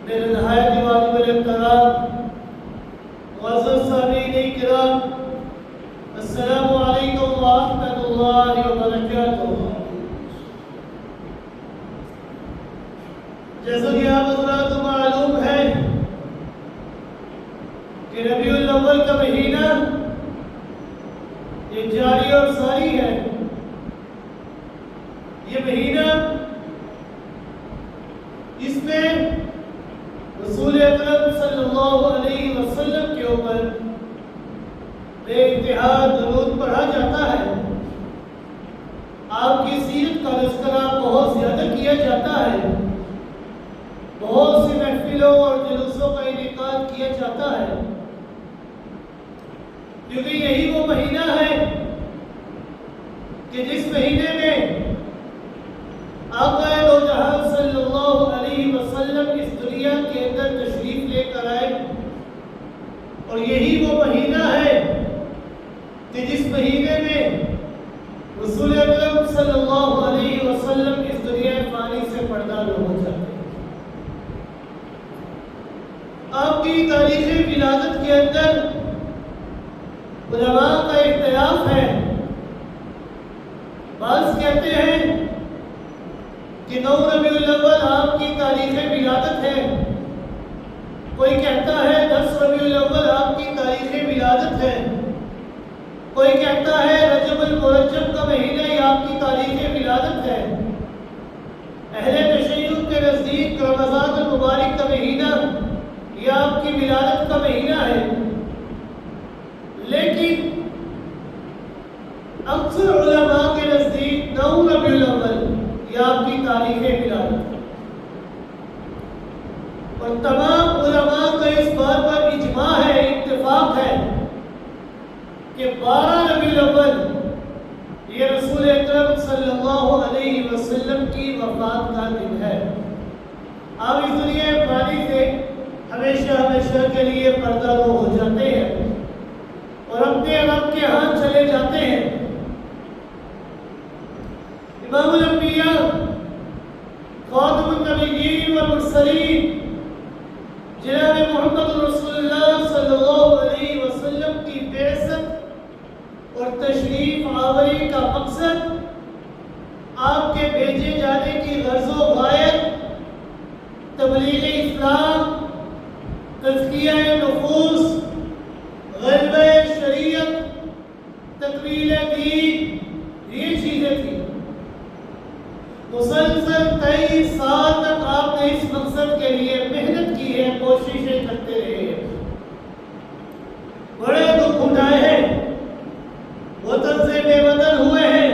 میرے نہایت واجب الاحترام معزز سامعین کرام، السلام علیکم ورحمۃ اللہ وبرکاتہ۔ جیسا کہ آپ حضرات کو معلوم ہے کہ ربیع الاول کا مہینہ ایک جاری اور ساری ہے۔ یہ مہینہ اس میں رسول اکرم صلی اللہ علیہ وسلم کے اوپر بے انتہا درود پڑھا جاتا ہے، آپ کی سیرت کا تذکرہ بہت زیادہ کیا جاتا ہے، بہت سی محفلوں اور جلوسوں کا انعقاد کیا جاتا ہے، کیونکہ یہی وہ مہینہ ہے کہ جس مہینے میں آقا دو جہاں صلی اللہ علیہ وسلم اس دنیا کے اندر تشریف لے کر آئے، اور یہی وہ مہینہ ہے کہ جس مہینے میں رسول اکرم صلی اللہ علیہ وسلم اس دنیا فانی سے پردہ ہو جاتے ہیں۔ آپ کی تاریخ ولادت کے اندر علماء کا اختلاف ہے۔ بعض کہتے ہیں کہ 9 ربیع الاول آپ کی تاریخ ولادت ہے، کوئی کہتا ہے 10 ربیع الاول آپ کی تاریخ ولادت ہے، کوئی کہتا ہے رجب المرجب کا مہینہ ہی آپ کی تاریخ ولادت ہے۔ اہل تشیع کے نزدیک رمضان المبارک کا مہینہ یہ آپ کی ولادت کا مہینہ ہے، لیکن اکثر علماء کے نزدیک 9 ربیع الاول یہ آپ کی تاریخ ولادت ہے، اور تمام علماء کا اس بات پر اجماع ہے، اتفاق ہے کہ 12 ربیع الاول یہ رسول اکرم صلی اللہ علیہ وسلم کی وفات کا دن ہے۔ آپ اس دنیا فانی سے ہمیشہ ہمیشہ کے لیے پردہ ہو جاتے ہیں اور اپنے رب کے ہاں چلے جاتے ہیں۔ امام الانبیاء، خاتم النبیین والمرسلین، جناب محمد رسول اللہ صلی اللہ علیہ وسلم کی بعثت اور تشریف آوری کا مقصد آپ کے بھیجے جانے کی غرض و غایت تبلیغ اسلام، تزکیہ نفوس، غلبہ شریعت، تکمیل دین، یہ چیزیں تھیں۔ مسلسل 23 سال تک آپ نے اس مقصد کے لیے محنت کی ہے، کوششیں کرتے رہے ہیں، بڑے دکھ اٹھائے ہیں، وطن سے بے وطن ہوئے ہیں،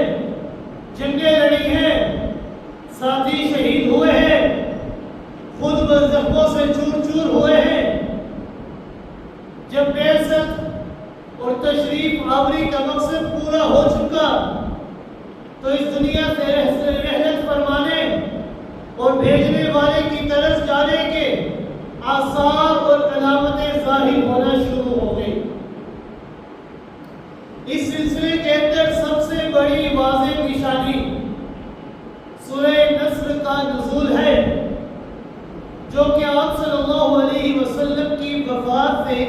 جنگیں لڑی ہیں، ساتھی شہید ہوئے ہیں، خود برزخوں سے چور چور ہوئے ہیں۔ جب بعثت اور تشریف آوری کا مقصد پورا ہو چکا تو اس دنیا سے رحلت فرمانے اور بھیجنے والے کی طرف جانے کے آثار اور علامتیں ظاہر ہونا شروع ہو گئی۔ اس سلسلے کے اندر سب سے بڑی واضح نشانی سورہ نصر کا نزول ہے، جو کہ آپ صلی اللہ علیہ وسلم کی وفات سے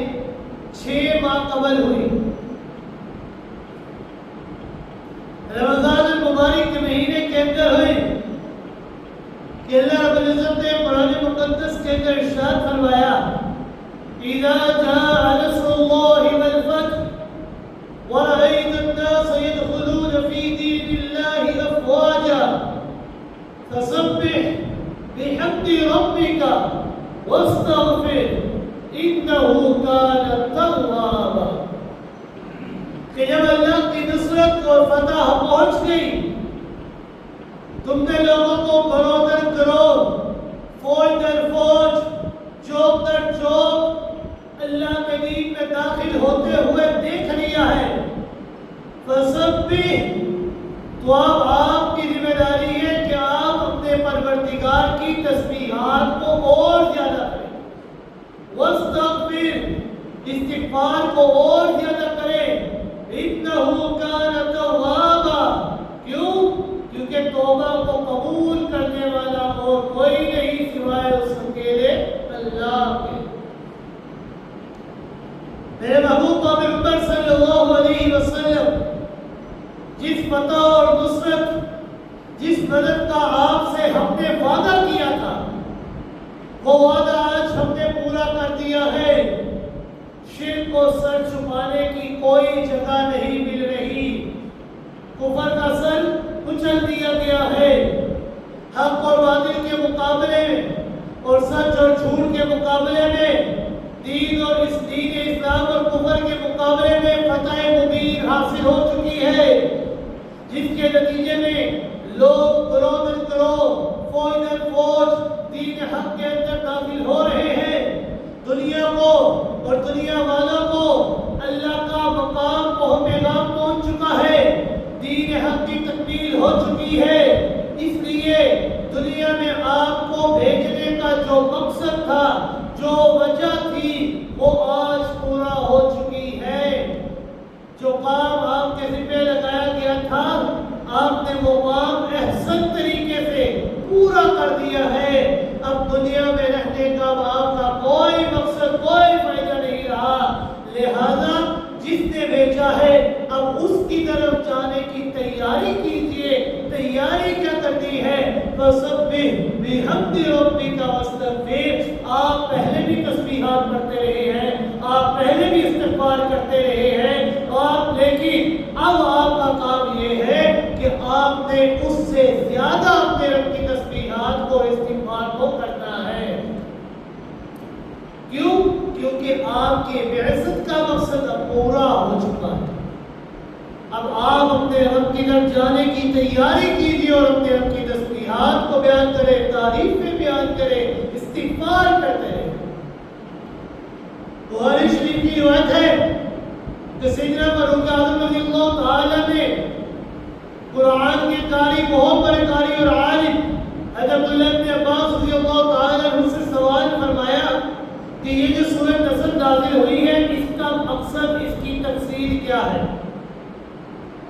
6 ماہ قبل ہوئی۔ رمضان المبارک کے مہینے کے اندر ہوئی کہ اللہ رب العزت نے قرآن مقدس کے اندر ارشاد فرمایا، اذا جاء نصر اللہ والفتح ورأيت الناس يدخلون في دين الله أفواجا فسبح بحمد ربك واستغفر إنه كان توابا۔ کہ جب اللہ کی نصرت اور فتح پہنچ گئی، تم نے لوگوں کو برودر کرو، فوج در فوج، چوک در چوک اللہ کے دین میں داخل ہوتے ہوئے دیکھ لیا ہے۔ فسبح، تو اب آپ کی ذمہ داری ہے کہ آپ اپنے پروردگار کی تسبیحات کو اور زیادہ کریں، واستغفر، استغفار کو اور زیادہ کریں، انہو کان توابا، کیوں؟ کیونکہ توبہ کو قبول کرنے والا اور کوئی نہیں سوائے اس اکیلے محبوب پیغمبر صلی اللہ علیہ وسلم جس فتح اور نصرت، جس مدد کا آپ سے ہم نے وعدہ کیا تھا، وہ وعدہ آج ہم نے پورا کر دیا ہے۔ شرک کو سر چھپانے کی کوئی جگہ نہیں مل رہی، کفر کا سر کچل دیا گیا ہے۔ حق اور باطل کے مقابلے میں اور سچ اور جھوٹ کے مقابلے میں، دین اور اس دین اسلام اور کفر کے مقابلے میں فتح مبین حاصل ہو چکی ہے، جس کے نتیجے میں لوگ گروہ در گروہ، فوج در فوج دین حق کے اندر داخل ہو رہے ہیں۔ دنیا کو اور دنیا والوں کو اللہ کا مقام پیغام پہنچ چکا ہے، دین حق کی تکمیل ہو چکی ہے۔ اس لیے دنیا میں آپ کو بھیجنے کا جو مقصد تھا، جو وجہ تھی، وہ آج پورا ہو چکی ہے۔ جو کام آپ کے ذمہ لگایا گیا تھا، آپ نے وہ کام احسن طریقے سے پورا کر دیا ہے۔ اب دنیا میں رہنے کا آپ کا کوئی مقصد، کوئی فائدہ نہیں رہا۔ لہذا جس نے بھیجا ہے اب اس کی طرف جانے کی تیاری کیجئے۔ تیاری کیا کرنی ہے؟ فَسَبِّحْ بِحَمْدِ رَبِّكَ وَاسْتَغْفِرْ۔ آپ پہلے بھی تسبیحات پڑھتے رہے ہیں، آپ پہلے بھی استغفار کرتے رہے ہیں، لیکن اب آپ کا کام یہ ہے کہ آپ نے اس سے زیادہ اپنے رب کی تسبیحات کو، استغفار کو کرنا ہے۔ کیوں؟ کیونکہ آپ کے بعثت کا مقصد اب پورا ہو چکا ہے۔ اب آپ اپنے رب کی طرف جانے کی تیاری کیجیے اور اپنے رب کی تسبیحات کو بیان کریں، تعریفیں بیان کریں، استغفار کرتے رہیں۔ بخاری شریف کی روایت ہے کہ سیدنا فاروق اعظم رضی اللہ تعالیٰ نے قرآن کے قاری، بہت بڑے قاری اور عالم حضرت عبداللہ بن عباس رضی اللہ تعالیٰ عنہ سے سوال فرمایا کہ یہ جو سورۃ نصر نازل ہوئی ہے، اس کا مقصد، اس کی تفسیر کیا ہے؟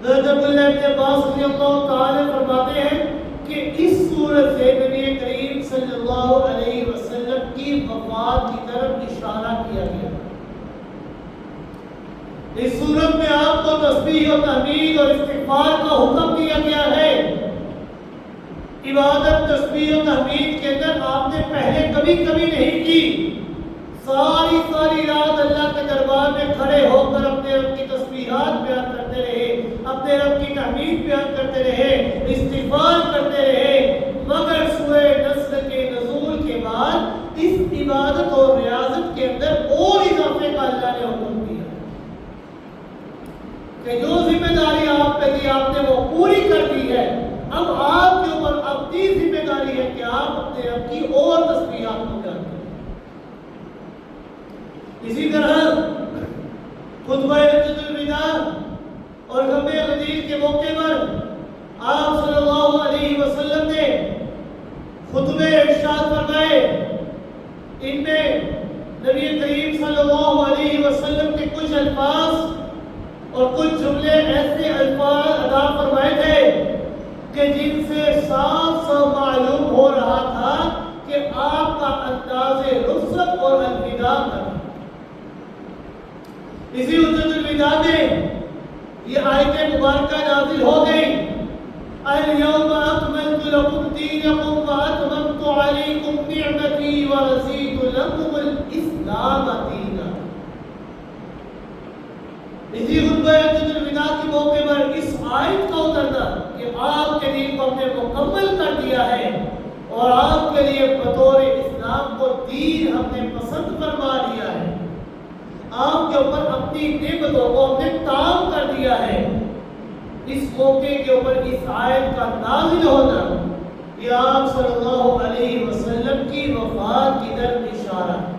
حضرت عبداللہ بن عباس رضی اللہ تعالیٰ فرماتے ہیں کہ اس سورت سے نبی کریم صلی اللہ علیہ وسلم کی وفات کی طرف اشارہ کیا گیا۔ اس سورت میں آپ کو تسبیح اور تحمید اور استغفار کا حکم دیا گیا ہے۔ عبادت تسبیح و تحمید کے اندر آپ نے پہلے کبھی نہیں کی۔ ساری رات اللہ کے دربار میں کھڑے ہو کر اپنے رب کی تسبیحات بیان کرتے رہے، اپنے رب کی تحمید بیان کرتے رہے، استغفار کرتے رہے۔ مگر سورہ نصر کے نزول کے بعد اس عبادت اور ریاضت کے اندر اور اضافے کا اللہ نے حکم دیا کہ جو ذمہ داری آپ پہ تھی آپ نے وہ پوری کر دی ہے۔ اب آپ کے اوپر اپنی ذمہ داری ہے کہ آپ اپنے رب کی اور تسبیحات کو بیان کریں۔ اسی طرح خطبہ حجۃ الوداع اور غم غدیر کے موقع پر آپ صلی اللہ علیہ وسلم نے خطبے ارشاد فرمائے۔ ان میں نبی کریم صلی اللہ علیہ وسلم کے کچھ الفاظ اور کچھ جملے ایسے الفاظ ادا فرمائے تھے کہ جن سے صاف معلوم ہو رہا تھا کہ آپ کا انداز رخصت اور الوداع تھا۔ اسی حجۃ الوداع میں یہ آیت مبارکہ نازل ہو گئی، اليوم اکملت لکم دینکم واتممت علیکم نعمتی ورضیت لکم الاسلام دینا۔ اسی خطبہ حجۃ الوداع کے موقع پر اس آیت کا اترنا کہ آپ کے دین کو ہم نے مکمل کر دیا ہے اور آپ کے لیے بطور اسلام کو دین ہم نے پسند فرما لیا ہے، آپ کے اوپر اپنی نعمتوں کو ہم نے تام کر دیا ہے۔ اس موقع کے اوپر اس آیت کا نازل ہونا یہ آپ صلی اللہ علیہ وسلم کی وفات کی طرف اشارہ ہے۔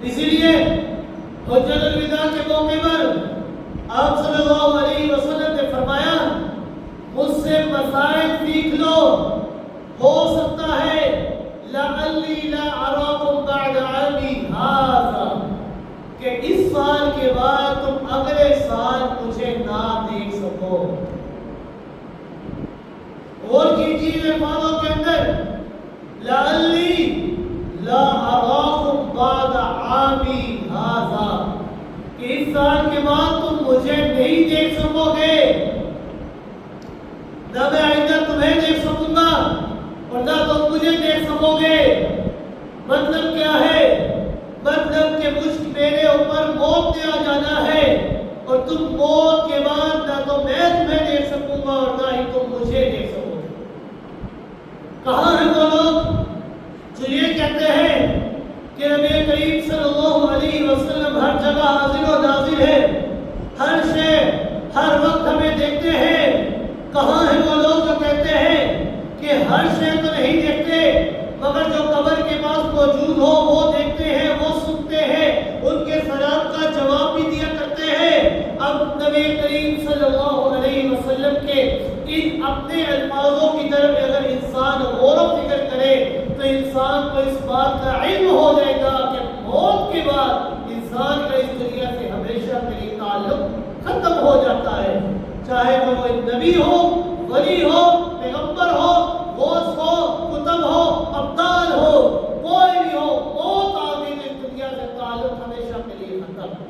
اسی لیے حجۃ الوداع کے موقع پر آپ صلی اللہ علیہ وسلم نے فرمایا، مجھ سے مسائل سیکھ لو، ہو سکتا ہے لعلی لا اراکم بعد عامی ھذا، کہ اس سال کے بعد تم اگلے سال مجھے نہ دیکھ سکو۔ اور کیجیے الفاظوں کے اندر، لعلی لا اراکم بعد عامی ھذا، کہ اس سال کے بعد تم مجھے نہیں دیکھ سکو گے، نہ میں آئندہ تمہیں دیکھ سکوں گا اور نہ تم مجھے دیکھ سکو گے۔ مطلب کیا ہے؟ مطلب کہ میرے اوپر موت نے آ جانا ہے اور تم موت کے بعد نہ تو میں تمہیں دیکھ سکوں گا اور نہ ہی تم مجھے دیکھ سکو گے۔ کہاں ہیں وہ لوگ جو یہ کہتے ہیں کہ نبی کریم صلی اللہ علیہ وسلم ہر جگہ حاضر و ناظر ہے، ہر شے ہر وقت ہمیں دیکھتے ہیں؟ کہاں ہیں وہ لوگ جو کہتے ہیں کہ ہر شے تو نہیں دیکھتے مگر جو قبر کے پاس موجود ہو وہ دیکھتے ہیں، وہ سنتے ہیں، ان کے سلام کا جواب بھی دیا کرتے ہیں؟ اب نبی کریم صلی اللہ علیہ وسلم کے ان اپنے الفاظوں کی طرف اگر انسان غور و فکر کرے تو انسان کو اس بات کا علم ہو جائے گا کہ موت کے بعد انسان کا اس دنیا سے ہمیشہ کے لیے تعلق ختم ہو جاتا ہے، چاہے وہ نبی ہو، ولی ہو، پیغمبر ہو، غوث ہو، کتب ہو، ابدال ہو، کوئی بھی ہو، موت آ گئی تو اس دنیا سے تعلق ہمیشہ کے لیے ختم۔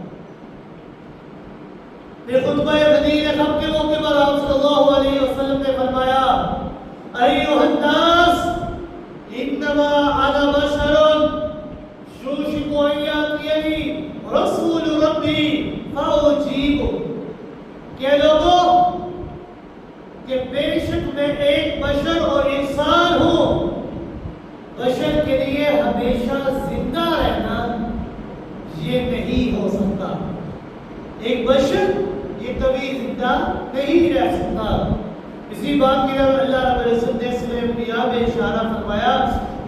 پھر خطبہ غدیر خم کے موقع پر آپ صلی اللہ علیہ وسلم نے فرمایا ایھا الناس انما انا بشر یوشک ان یاتینی رسول ربی فاجیب، کہ لوگوں کہ بے شک میں ایک بشر اور انسان ہوں، بشر کے لیے ہمیشہ زندہ رہنا یہ نہیں ہو سکتا، ایک بشر یہ کبھی زندہ نہیں رہ سکتا۔ اسی بات کی طرف اللہ رب العزت نے سورہ انبیاء میں اشارہ فرمایا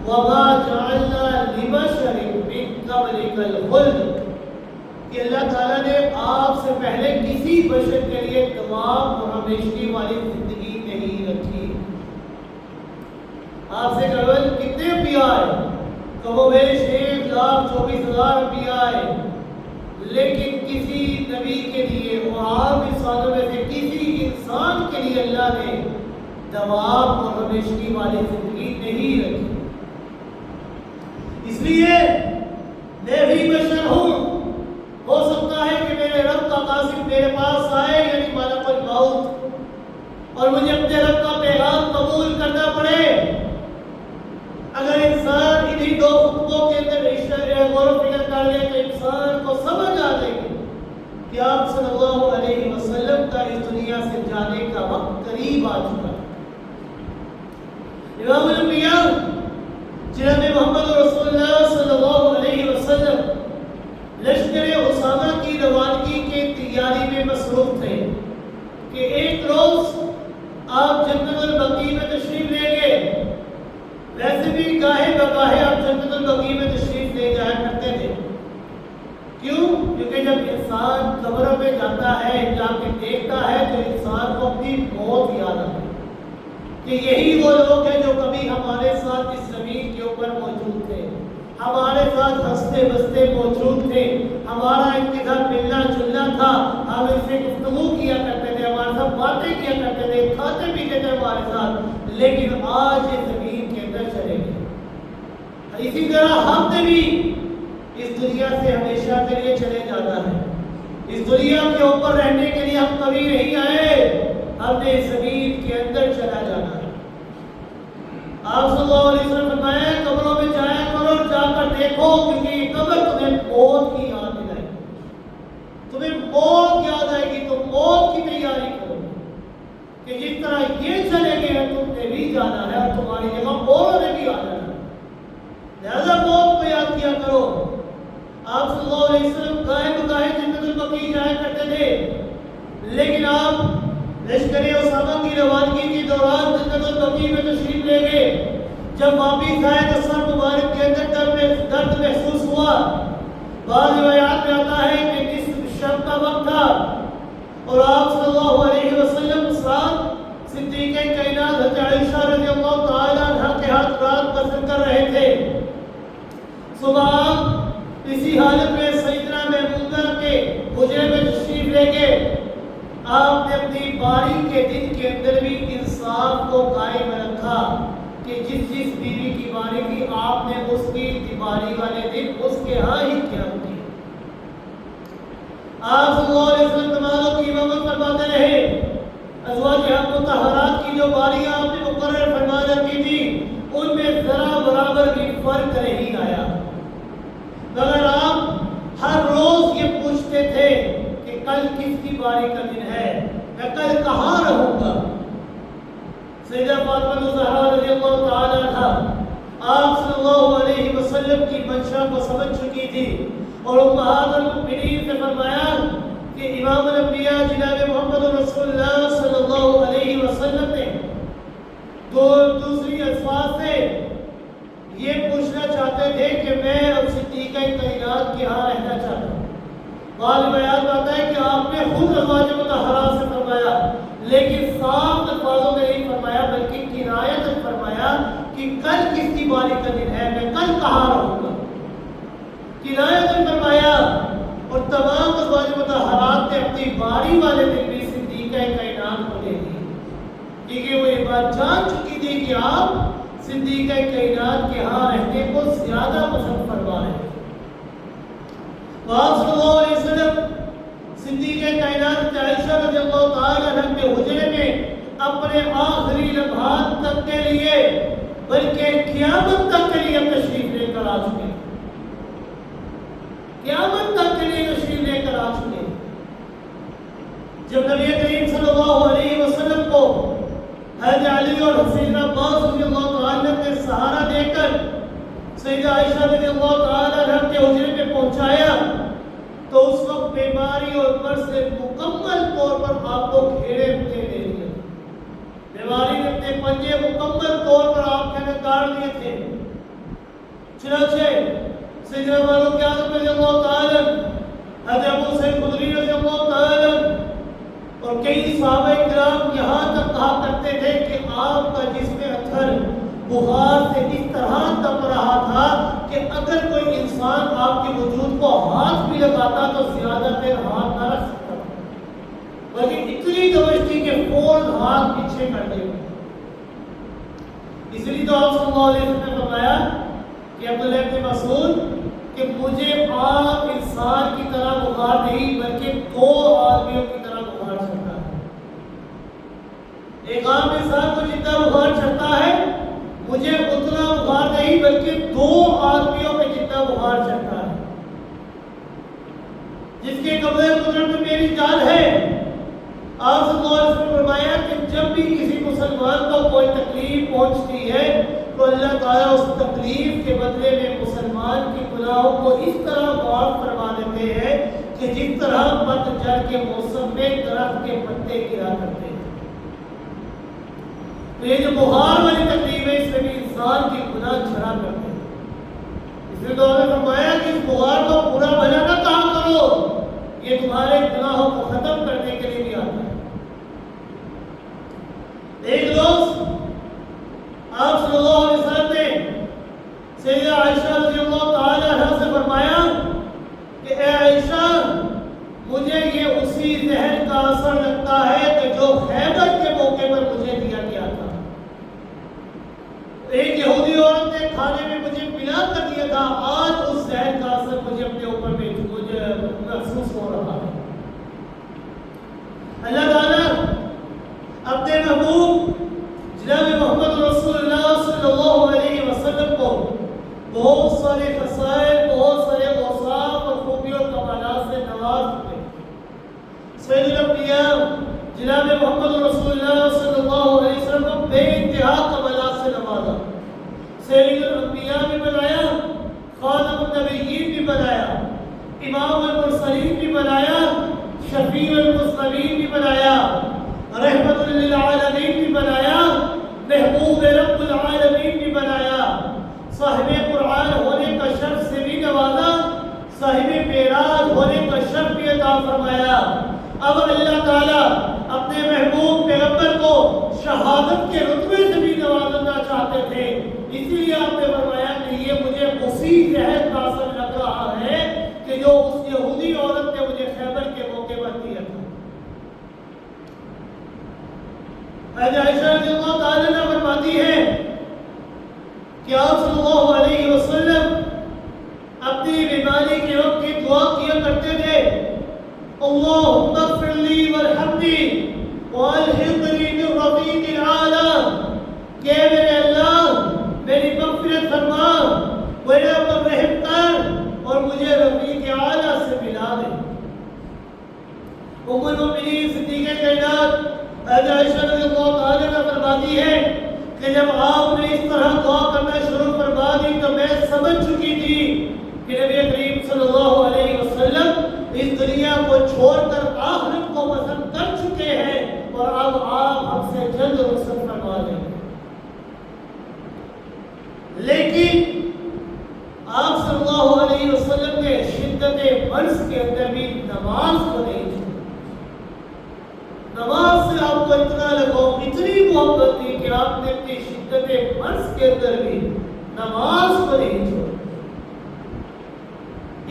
وَمَا جَعَلْنَا لِبَشَرٍ مِّن قَبْلِكَ الْخُلْدَ، کہ اللہ تعالیٰ نے آپ سے پہلے کسی بشر کے لیے تمام اور ہمیشگی والی زندگی نہیں رکھی۔ آپ سے قبل کتنے انبیاء آئے؟ کم و بیش 1,24,000 انبیاء آئے، لیکن کسی نبی کے لیے اور عام انسانوں میں سے کسی انسان کے لیے اللہ نے دوام اور ہمیشگی والی زندگی نہیں رکھی۔ اس لیے میں بھی بشر ہوں، ہو سکتا ہے کہ میرے رب کا قاصد میرے پاس آئے یعنی ملک الموت اور مجھے اپنے رب کا پیغام قبول کرنا پڑے۔ اگر انسان انہی دو خطبوں کے اندر غور و فکر کر لے تو انسان کو سمجھ آ جائے گی کہ آپ صلی اللہ علیہ وسلم کا اس دنیا سے جانے کا وقت قریب آ چکا ہے۔ امام الانبیاء جناب محمد رسول اللہ صلی اللہ علیہ وسلم لشکر اسامہ کی روانگی کے تیاری میں مصروف تھے کہ ایک روز آپ جنت البقیع میں تشریف لیں گے۔ ویسے بھی گاہے بگاہے آپ جنت البقیع میں تشریف لے جایا کرتے تھے۔ کیوں؟ کیونکہ جب انسان قبر میں جاتا ہے، جا کے دیکھتا ہے تو انسان کو اپنی موت یاد آتی ہے کہ یہی وہ لوگ ہیں جو کبھی ہمارے ساتھ اس زمین کے اوپر موجود تھے، ہمارے ساتھ ہنستے بستے موجود تھے، ہمارا ان کے ساتھ ملنا جلنا تھا، ہم ان سے گفتگو کیا کرتے تھے، ہمارے ساتھ باتیں کیا کرتے تھے، کھاتے پیتے تھے ہمارے ساتھ، لیکن آج یہ زمین کے اندر چلے گئے۔ اسی طرح ہم نے بھی اس دنیا سے ہمیشہ کے لیے چلے جانا ہے۔ اس دنیا کے اوپر رہنے کے لیے ہم کبھی نہیں آئے، ہم نے اس زمین کے اندر چلا جانا ہے۔ آپ صلی اللہ علیہ وسلم فرمایا قبروں میں جایا کرو اور جا کر دیکھو، کیونکہ یہ قبر تمہیں موت کی یاد دلائے گی، تمہیں موت یاد آئے گی، تو موت کی تیاری کرو کہ جس طرح یہ چلے گئے تم نے بھی جانا ہے اور تمہاری جگہ اوروں نے بھی آ جانا ہے، لہذا موت کو یاد کیا کرو۔ آپ صلی اللہ علیہ وسلم گاہے بگاہے جنت البقیع جایا کرتے تھے، لیکن آپ لشکر اسامہ کی روانگی کے دوران جنت البقیع میں تشریف لے گئے۔ جب واپس آئے تو سر مبارک کے اندر درد محسوس ہوا۔ بعض روایات میں آتا ہے کہ نصف شب کا وقت تھا اور آپ صلی اللہ علیہ وسلم ساتھ صدیقہ کائنات حضرت عائشہ رضی اللہ تعالی عنہا کے ہاتھ رات بسر کر رہے تھے۔ صبح اسی حالت میں سیدنا میمونہ کے حجرے میں تشریف لے گئے۔ آپ نے اپنی باری کے دن کے اندر بھی انصاف کو قائم رکھا کہ جس بیوی کی باری تھی آپ نے اس کی باری والے دن اس کے ہاں ہی قیام کیا۔ آپ صلی اللہ علیہ وسلم نمازوں کی امامت فرماتے رہے، ازواج مطہرات کی جو باریاں آپ نے مقرر فرما رکھی تھی ان میں ذرا برابر بھی فرق نہیں آیا، مگر آپ ہر روز یہ پوچھتے تھے کہ کل کس کی باری کا دن ہے، میں کل کہاں رہوں گا۔ سیدہ فاطمہ الزہرا رضی اللہ تعالی عنہا آپ صلی اللہ علیہ وسلم کی منشا کو سمجھ چکی تھی اور امہات المؤمنین نے فرمایا کہ امام الانبیاء جناب محمد رسول اللہ صلی اللہ علیہ وسلم نے دوسری الفاظ سے یہ پوچھنا چاہتے تھے کہ میں اب صدیقہ کائنات کے ہاں رہنا چاہتا ہوں۔ بعد بیان آتا ہے کہ آپ نے خود ازواج مطہرات سے فرمایا، لیکن صاف الفاظوں میں نہیں فرمایا بلکہ کنایت فرمایا کہ کل کس کی باری کا دن ہے، میں کل کہاں رہوں گا، کنایت فرمایا۔ اور تمام ازواج مطہرات نے اپنی باری والے دن بھی صدیقہ کائنات کو دے دی، کیونکہ وہ یہ بات جان چکی تھی کہ آپ صدیقہ کائنات کے ہاں رہنے کو زیادہ پسند فرما رہے ہیں۔ آپ صلی اللہ علیہ وسلم صدیقہ کائنات عائشہ رضی اللہ تعالی عنہ کے حجرے میں اپنے آخری لمحات تک کے لیے بلکہ قیامت تک کے لیے تشریف لے کر آ چکے، قیامت تک کے لیے تشریف لے کر آ چکے۔ جب نبی کریم صلی اللہ علیہ وسلم کو حضرت علی اور حسین عباس رضی اللہ تعالی عنہ نے سہارا دے کر سیدہ عائشہ رضی اللہ تعالی عنہ کے حجرے میں پہنچایا تو اس وقت بیماری اور مرض سے مکمل طور پر آپ کو گھیرے ہوئے لے لیا، بیماری نے اپنے پنجے مکمل طور پر آپ کے نکار لیے تھے۔ چنانچہ سیدنا فاروق اعظم رضی اللہ تعالی حضرت ابو سعید خدری رضی اللہ تعالی اور کئی صحابہ کرام یہاں تک کہا کرتے تھے کہ آپ کا جسم اطہر بخار سے اس طرح تپ رہا تھا کہ اگر کوئی انسان آپ کے وجود کو ہاتھ بھی لگاتا تو زیادہ دیر ہاتھ نہ رکھ سکتا، بلکہ اتنی توجہ تھی کہ فوراً ہاتھ پیچھے کر دے۔ اس لیے تو آپ صلی اللہ علیہ وسلم نے فرمایا کہ عبداللہ بن مسعود کہ مجھے عام انسان کی طرح بخار نہیں بلکہ دو آدمیوں کی طرح بخار چڑھتا ہے۔ ایک عام انسان کو جتنا بخار چڑھتا ہے مجھے اتنا بخار نہیں بلکہ دو آدمیوں میں جتنا بخار چڑھتا ہے۔ جس کے قبضے قدرت میں میری جان ہے، آپ صلی اللہ علیہ وسلم نے فرمایا کہ جب بھی کسی مسلمان کو کوئی تکلیف پہنچتی ہے تو اللہ تعالیٰ اس تکلیف کے بدلے میں مسلمان کی گناہوں کو اس طرح معاف فرما دیتے ہیں کہ جس طرح پتجھڑ کے موسم میں درخت کے پتے گرا کرتے ہیں۔ تو یہ جو بخار والی تکلیف ہے اس میں بھی انسان کی گناہ جھڑا کرتے ہیں۔ اس لیے تو نے فرمایا کہ اس بخار کو برا بھلا نہ کام کرو، یہ تمہارے گناہوں کو ختم کرنے کے لیے بھی آتا ہے۔ ایک روز آپ صلی اللہ علیہ وسلم نے سیدہ عائشہ رضی اللہ تعالی عنہ سے فرمایا کہ اے عائشہ مجھے یہ اسی زہر کا اثر لگتا ہے کہ جو خیبر کے موقع پر مجھے دیا گیا تھا۔ ایک یہودی عورت نے کھانے میں مجھے پلا کر دیا تھا، آج اس زہر کا اثر مجھے اپنے اوپر میں مجھے محسوس ہو رہا ہے۔ اللہ تعالیٰ اپنے محبوب جناب محمد رسول اللہ صلی اللہ علیہ وسلم کو بہت سارے خصائل، بہت سارے اوصاف اور خوبیوں اور کمالات سے نواز ہوئے۔ سید الانبیاء جناب محمد رسول اللہ صلی اللہ علیہ وسلم کو بے انتہا کمالات سے نوازا، سید الانبیاء بھی بنایا، خاتم النبیین بھی بنایا، امام المرسلین بھی بنایا، شفیع المذنبین بھی بنایا، رحمت للعالمین بھی بنایا، محبوب رب العالمین بھی بنایا، صاحب قرآن ہونے کا شرف سے بھی نوازا، صاحب معراج ہونے کا شرف بھی عطا فرمایا۔ اب اللہ تعالیٰ اپنے محبوب پیغمبر کو شہادت کے رتبے سے بھی نوازنا چاہتے تھے، اسی لیے آپ نے فرمایا کہ یہ مجھے اسی زہر کا اثر لگ رہا ہے کہ جو اس یہودی عورت نے مجھے خیبر کے موقع پر دیا تھا۔ حضرت عائشہ رضی اللہ تعالی عنہ فرماتی ہے کہ آپ صلی اللہ علیہ وسلم اپنی بیماری کے وقت کی دعا کیا کرتے تھے اللهم اغفر لي وارحمني والحقني بالرفيق الاعلى کہ میرے اللہ میری مغفرت فرما، میرے اوپر رحم کر اور مجھے رفیق اعلیٰ سے ملا دے۔ ام المؤمنین صدیقہ کائنات حضرت عائشہ رضی اللہ تعالی عنہا فرماتی ہے کہ جب آپ نے اس طرح دعا کرنا شروع فرما دی تو میں سمجھ چکی تھی کہ نبی کریم صلی اللہ علیہ وسلم اس دنیا کو چھوڑ کر آخرت کو پسند کر چکے ہیں اور اب آپ ہم سے جلد رخصت فرما دیں۔ لیکن آپ صلی اللہ علیہ وسلم نے شدت مرض کے اندر بھی نماز کو نہیں چھوڑا۔ نماز سے آپ کو اتنا لگاؤ، اتنی محبت تھی کہ آپ نے اپنی شدت مرض کے اندر بھی نماز کو نہیں چھوڑا۔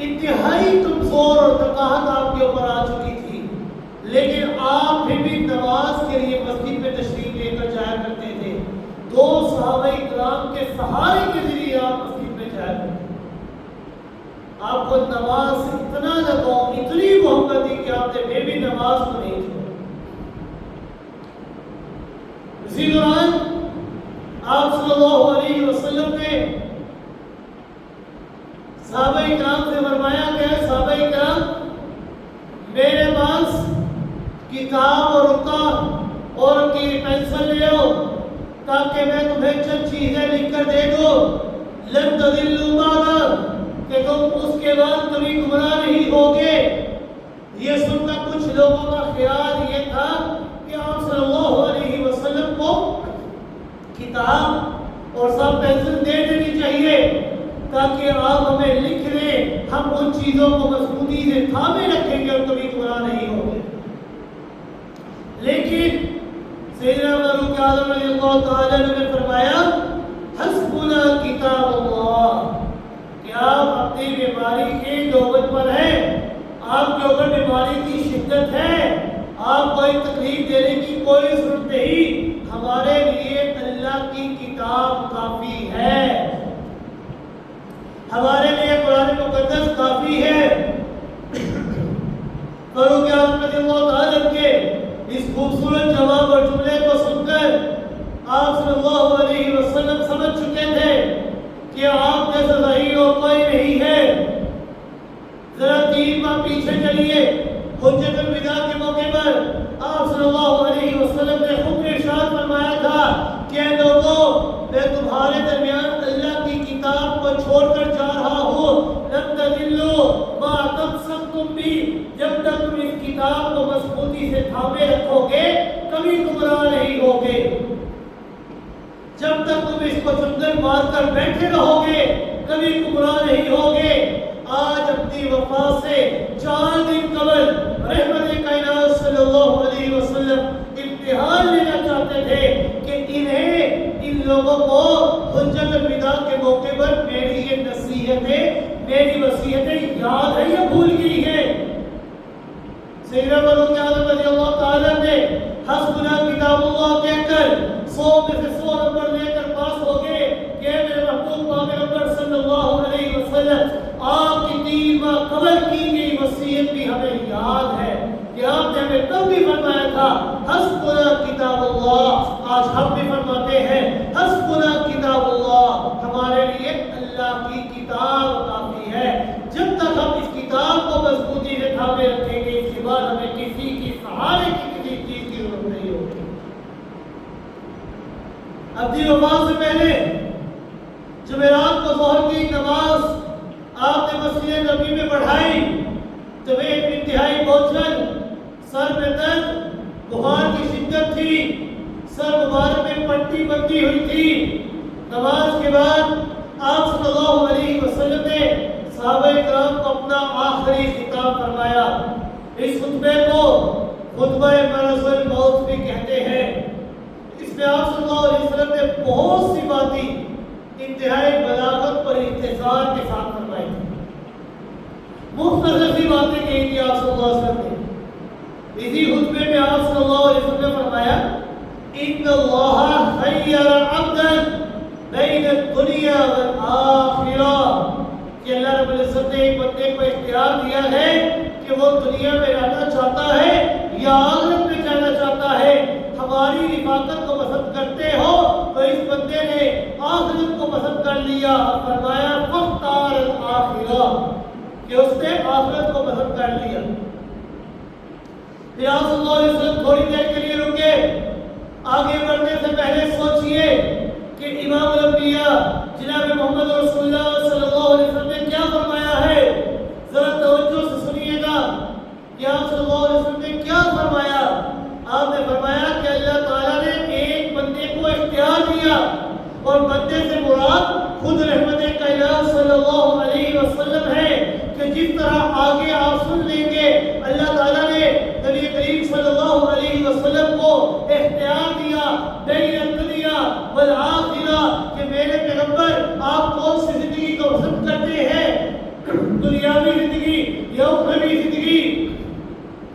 انتہائی کمزور اور تھکاہٹ آپ کے اوپر آ چکی تھی، لیکن آپ پھر بھی نماز کے لیے مسجد میں تشریف لے کر جایا کرتے تھے۔ دو صحابہ کرام کے سہارے کے ذریعے آپ مسجد میں جایا کرتے تھے۔ آپ کو نماز سے اتنا لگاؤ، اتنی محبت تھی کہ آپ نے پھر بھی نماز کو نہیں چھوڑا۔ اسی دوران آپ صلی اللہ علیہ وسلم نے صحابہ کرام سے فرمایا کہ صحابہ کرام میرے پاس کتاب اور رقع اور کی پینسل لے آؤ تاکہ میں تمہیں چند چیزیں لکھ کر دے دوں، لن تضلوا بعد، کہ تم اس کے بعد کبھی گمراہ نہیں ہوگے۔ یہ سن کر کچھ لوگوں کا خیال یہ تھا کہ آپ صلی اللہ علیہ وسلم کو کتاب اور سب پینسل دے دینی چاہیے تاکہ آپ ہمیں لکھ لیں، ہم ان چیزوں کو مضبوطی سے تھامے رکھیں گے اور کبھی گمراہ نہیں ہوں گے۔ لیکن سیدنا فاروق اعظم رضی اللہ تعالی عنہ نے فرمایا حسبنا کتاب اللہ، کہ آپ اپنی بیماری کے نوبت پر ہیں، آپ کے اوپر بیماری کی شدت ہے، آپ کو ایک تکلیف دینے کی کوئی ضرورت نہیں، ہمارے لیے اللہ کی کتاب کافی ہے، ہمارے لیے قرآن مقدس کافی ہے۔ فاروق اعظم رضی اللہ تعالی عنہ کے اس خوبصورت جواب اور جملے کو سن کر آپ صلی اللہ علیہ وسلم سمجھ چکے تھے کہ آپ جیسا ظہیر اور کوئی نہیں ہے۔ ذرا 3 ماہ پیچھے چلیے، حجۃ الوداع کے موقع پر آپ صلی اللہ علیہ وسلم نے خود ارشاد فرمایا تھا کہ اے لوگوں، میں تمہارے درمیان اللہ کی کتاب کو چھوڑ کر جا رہا ہوں، لن تضلوا ما تمسكتم به، جب تک تم اس کتاب کو مضبوطی سے تھامے رکھو گے کبھی گمراہ نہیں ہوگے، جب تک تم اس کو چنگل مار کر بیٹھے رہو گے کبھی گمراہ نہیں ہوگے۔ آج اپنی وفات سے 4 دن قبل رحمت کائنات صلی اللہ علیہ وسلم امتحان لینا چاہتے تھے کہ ان لوگوں کو حجۃ الوداع کے موقع پر میری یہ نصیحتیں، میری وصیتیں یاد ہے یا بھول گئی ہے؟ سیدنا فاروق اعظم رضی اللہ تعالیٰ نے حسبنا کتاب اللہ کہہ کر 100 میں سے 100 نمبر لے کر پاس ہو گئے کہ میرے محبوب پیغمبر صلی اللہ علیہ وسلم آپ کی 3 ماہ قبل کی گئی وصیت بھی ہمیں یاد ہے کہ آپ نے ہمیں تب بھی فرمایا تھا حسبنا کتاب اللہ۔ آج ہم بھی فرماتے ہیں حسبنا کتاب اللہ، ہمارے لیے اللہ کی کتاب کافی ہے۔ جب تک ہم اس کتاب کو مضبوطی سے تھامے رکھیں گے اس کے بعد ہمیں کسی کی سہارے کی کسی چیز کی ضرورت نہیں ہوگی۔ اپنی وفات سے پہلے جمعرات کو ظہر کی نماز آپ نے مسجد نبی میں پڑھائی، طبیعت انتہائی بوجھل، سر میں درد، بخار کی شدت تھی، سر مبارک میں پٹی بندھی ہوئی تھی۔ نماز کے بعد آپ صلی اللہ علیہ وسلم نے صحابہ کرام کو اپنا آخری خطاب فرمایا۔ اس خطبے کو خطبہ مرض الموت بھی کہتے ہیں۔ اس میں آپ صلی اللہ علیہ وسلم نے بہت سی باتیں انتہائی بلاغت اور اختصار کے ساتھ فرمائی تھی، مختصر سی باتیں کہی تھی آپ صلی اللہ علیہ وسلم نے۔ اسی خطبے میں آپ صلی اللہ علیہ وسلم نے فرمایا ان اللہ خیر عبدا بین الدنیا والآخرہ، کہ اللہ رب العزت نے ایک بندے کو اختیار دیا ہے کہ کہ وہ دنیا میں رہنا چاہتا ہے یا آخرت میں جانا چاہتا ہے. ہماری رفاقت کو پسند کرتے ہو تو اس بندے نے آخرت کو پسند کر لیا. فرمایا فاختار الآخرہ کہ اس نے آخرت کو پسند کر لیا. یا صلی اللہ علیہ وسلم تھوڑی دیر کے لیے رکے. آگے بڑھنے سے پہلے سوچئے کہ امام الانبیاء جناب محمد رسول اللہ صلی اللہ علیہ وسلم نے کیا فرمایا ہے. ذرا توجہ سے سنیے گا کہ آپ صلی اللہ علیہ وسلم نے کیا فرمایا. آپ نے فرمایا کہ اللہ تعالیٰ نے ایک بندے کو اختیار دیا اور بندے سے مراد خود رحمت کائنات صلی اللہ علیہ وسلم ہے کہ جس طرح آگے آپ سن لیں گے اللہ تعالیٰ نے نبی کریم صلی اللہ علیہ وسلم کو اختیار دیا بین الدنیا والآخرہ کہ میرے پیغمبر آپ کون سی زندگی کو پسند کرتے ہیں, دنیاوی زندگی یا اخروی زندگی.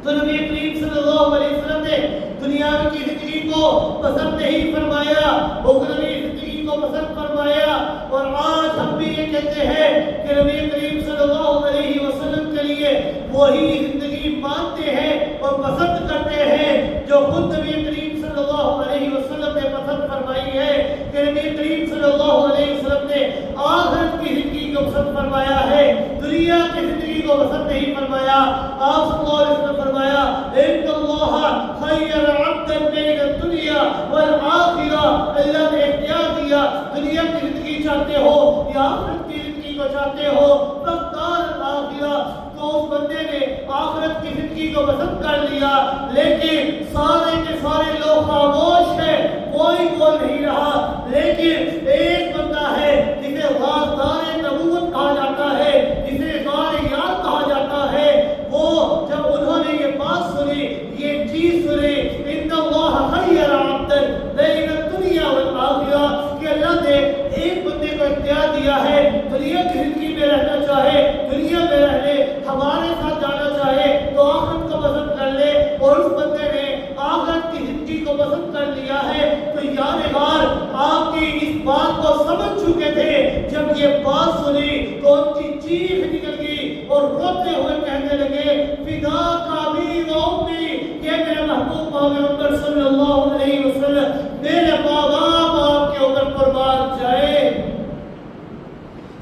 تو نبی کریم صلی اللہ علیہ وسلم نے دنیاوی کی زندگی کو پسند نہیں فرمایا, اخروی زندگی کو پسند فرمایا. اور آج ہم بھی یہ کہتے ہیں کہ نبی کریم صلی اللہ علیہ وسلم کے لیے وہی زندگی مانتے ہیں اور پسند کرتے ہیں جو خود نبی کریم صلی اللہ علیہ وسلم نے پسند فرمائی ہے. کہ نبی کریم صلی اللہ علیہ وسلم نے آخرت کی زندگی کو پسند فرمایا ہے, دنیا کی زندگی کو پسند نہیں فرمایا. آپ صلی اللہ علیہ وسلم فرمایا ان اللہ خیر عبدا بین الدنیا والآخرہ. اللہ نے اختیار دیا دنیا کی زندگی چاہتے ہو یا آخرت کی زندگی کو چاہتے ہو فاختار الآخرہ. تو اس بندے نے آخرت کی زندگی کو پسند کر لیا. لیکن سارے کے سارے لوگ خاموش ہیں, کوئی بول نہیں رہا. لیکن ایک بندہ ہے جسے وارثان نبوت کہا جاتا ہے, جسے غار یاد کہا جاتا ہے. وہ جب انہوں نے یہ بات سنی, یہ چیز سنی ان اللہ خیر عبدا بین الدنیا والآخرہ کہ اللہ نے ایک بندے کو اختیار دیا ہے دنیا کی زندگی میں رہنا چاہے دنیا میں رہ لے, ہمارے ساتھ جانا چاہے تو آخرت کو پسند کر لے. اور اس بندے نے آخرت کی زندگی کو پسند کر لیا ہے. تو یار غار آپ کی اس بات کو سمجھ چکے تھے. جب یہ بات سنی تو ان کی چیخ نکل گئی اور روتے ہوئے کہنے لگے فداک ابی و امی, کہ میرے محبوب پیغمبر صلی اللہ علیہ وسلم میرے ماں باپ آپ کے اوپر قربان جائے.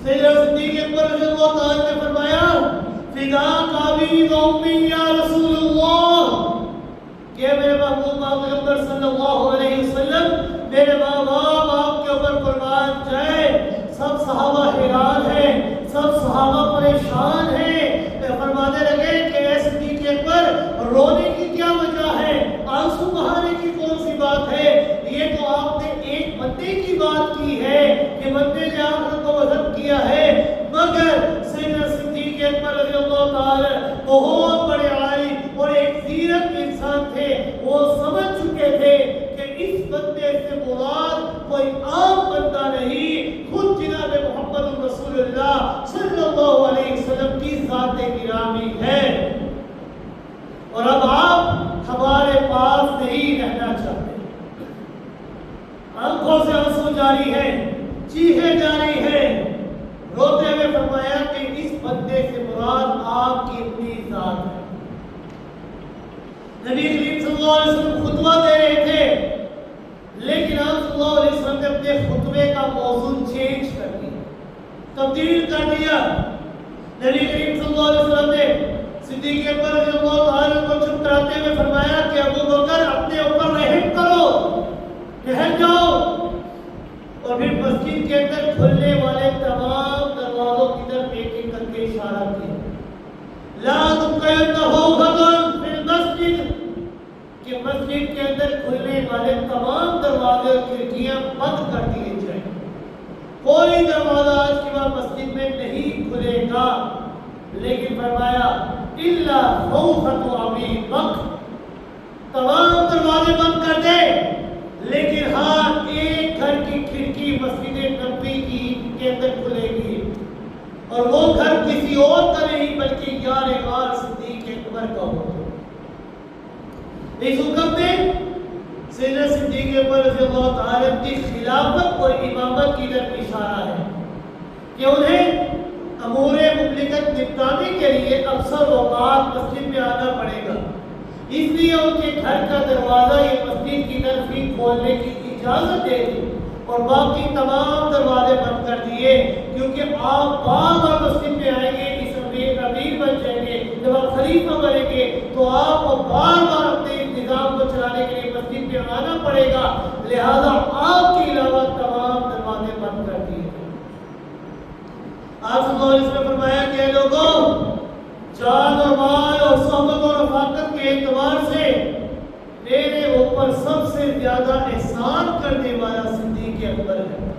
سیدنا صدیق اکبر رضی اللہ تعالیٰ نے فرمایا فداک ابی و امی یا رسول اللہ, کہ میرے محبوب پیغمبر صلی اللہ علیہ وسلم میرے ماں باپ آپ کے اوپر قربان جائے. سب صحابہ حیران ہیں, سب صحابہ پریشان ہیں. فرمانے لگے کہ اے صدیق اکبر رونے کی کیا وجہ ہے, آنسو بہانے کی کون سی بات ہے. یہ تو آپ نے ایک بندے کی بات کی ہے کہ بندے نے آخرت کو پسند کیا ہے. مگر سیدنا صدیق اکبر رضی اللہ تعالی بہت بڑے عالم اور ایک زیرک انسان تھے. وہ سمجھ چکے تھے کہ اس بندے سے مراد کوئی عام بندہ نہیں, خود جناب محمد رسول اللہ صلی اللہ علیہ وسلم کی ذات گرامی ہے. اور اب آپ ہمارے پاس نہیں رہنا چاہتے. آنکھوں سے آنسو جاری ہے, چیخیں جاری ہے, روتے ہوئے فرمایا کہ اس بندے سے مراد آپ کی اپنی ذات ہے. نبی کریم صلی اللہ علیہ وسلم خطبہ دے رہے تھے, لیکن آپ صلی اللہ علیہ وسلم نے اپنے خطبے کا موضوع چینج کر دیا, تبدیل کر دیا. نبی کریم صلی اللہ علیہ وسلم نے صدیق اکبر رضی اللہ تعالیٰ کو چپ کراتے ہوئے فرمایا کہ ابو بکر اپنے اوپر رحم کرو, ٹھہر جاؤ. اور پھر مسجد کے اندر کھلنے والے تمام دروازوں کی طرف ایک ایک کر کے اشارہ کیا. لا تقیدن فی المسجد, کہ مسجد کے اندر کھلنے والے تمام دروازے اور کھڑکیاں بند کر دیے جائیں. کوئی دروازہ آج کے بعد مسجد میں نہیں کھلے گا. لیکن فرمایا الا خوفۃ ابی بکر, تمام دروازے بند کر دے, لیکن ہاں ایک گھر کی کھڑکی مسجد نبوی کی کے اندر کھلے گی, اور وہ گھر کسی اور کا نہیں بلکہ یار غار صدیق اکبر کا ہوگا. اس حکم میں سیدنا صدیق اکبر رضی اللہ تعالیٰ کی خلافت اور امامت کی طرف اشارہ ہے کہ انہیں امور مملکت نپٹانے کے لیے اکثر اوقات مسجد میں آنا پڑے گا، اس لیے ان کے گھر کا دروازہ یہ مسجد کی طرف ہی کھولنے کی اجازت دے دی اور باقی تمام دروازے بند کر دیے، کیونکہ آپ بار بار مسجد میں آئیں گے، اس امیر بن جائیں گے، جب آپ خلیفہ بنیں گے تو آپ کو بار بار اپنے نظام کو چلانے کے لیے مسجد میں آنا پڑے گا، لہذا آپ کے علاوہ تمام دروازے بند کر دیے۔ آپ صلی اللہ علیہ وسلم نے فرمایا کہ اے لوگوں، جان اور مال اور صحبت اور رفاقت کے اعتبار سے میرے اوپر سب سے زیادہ احسان کرنے والا صدیق اکبر ہے۔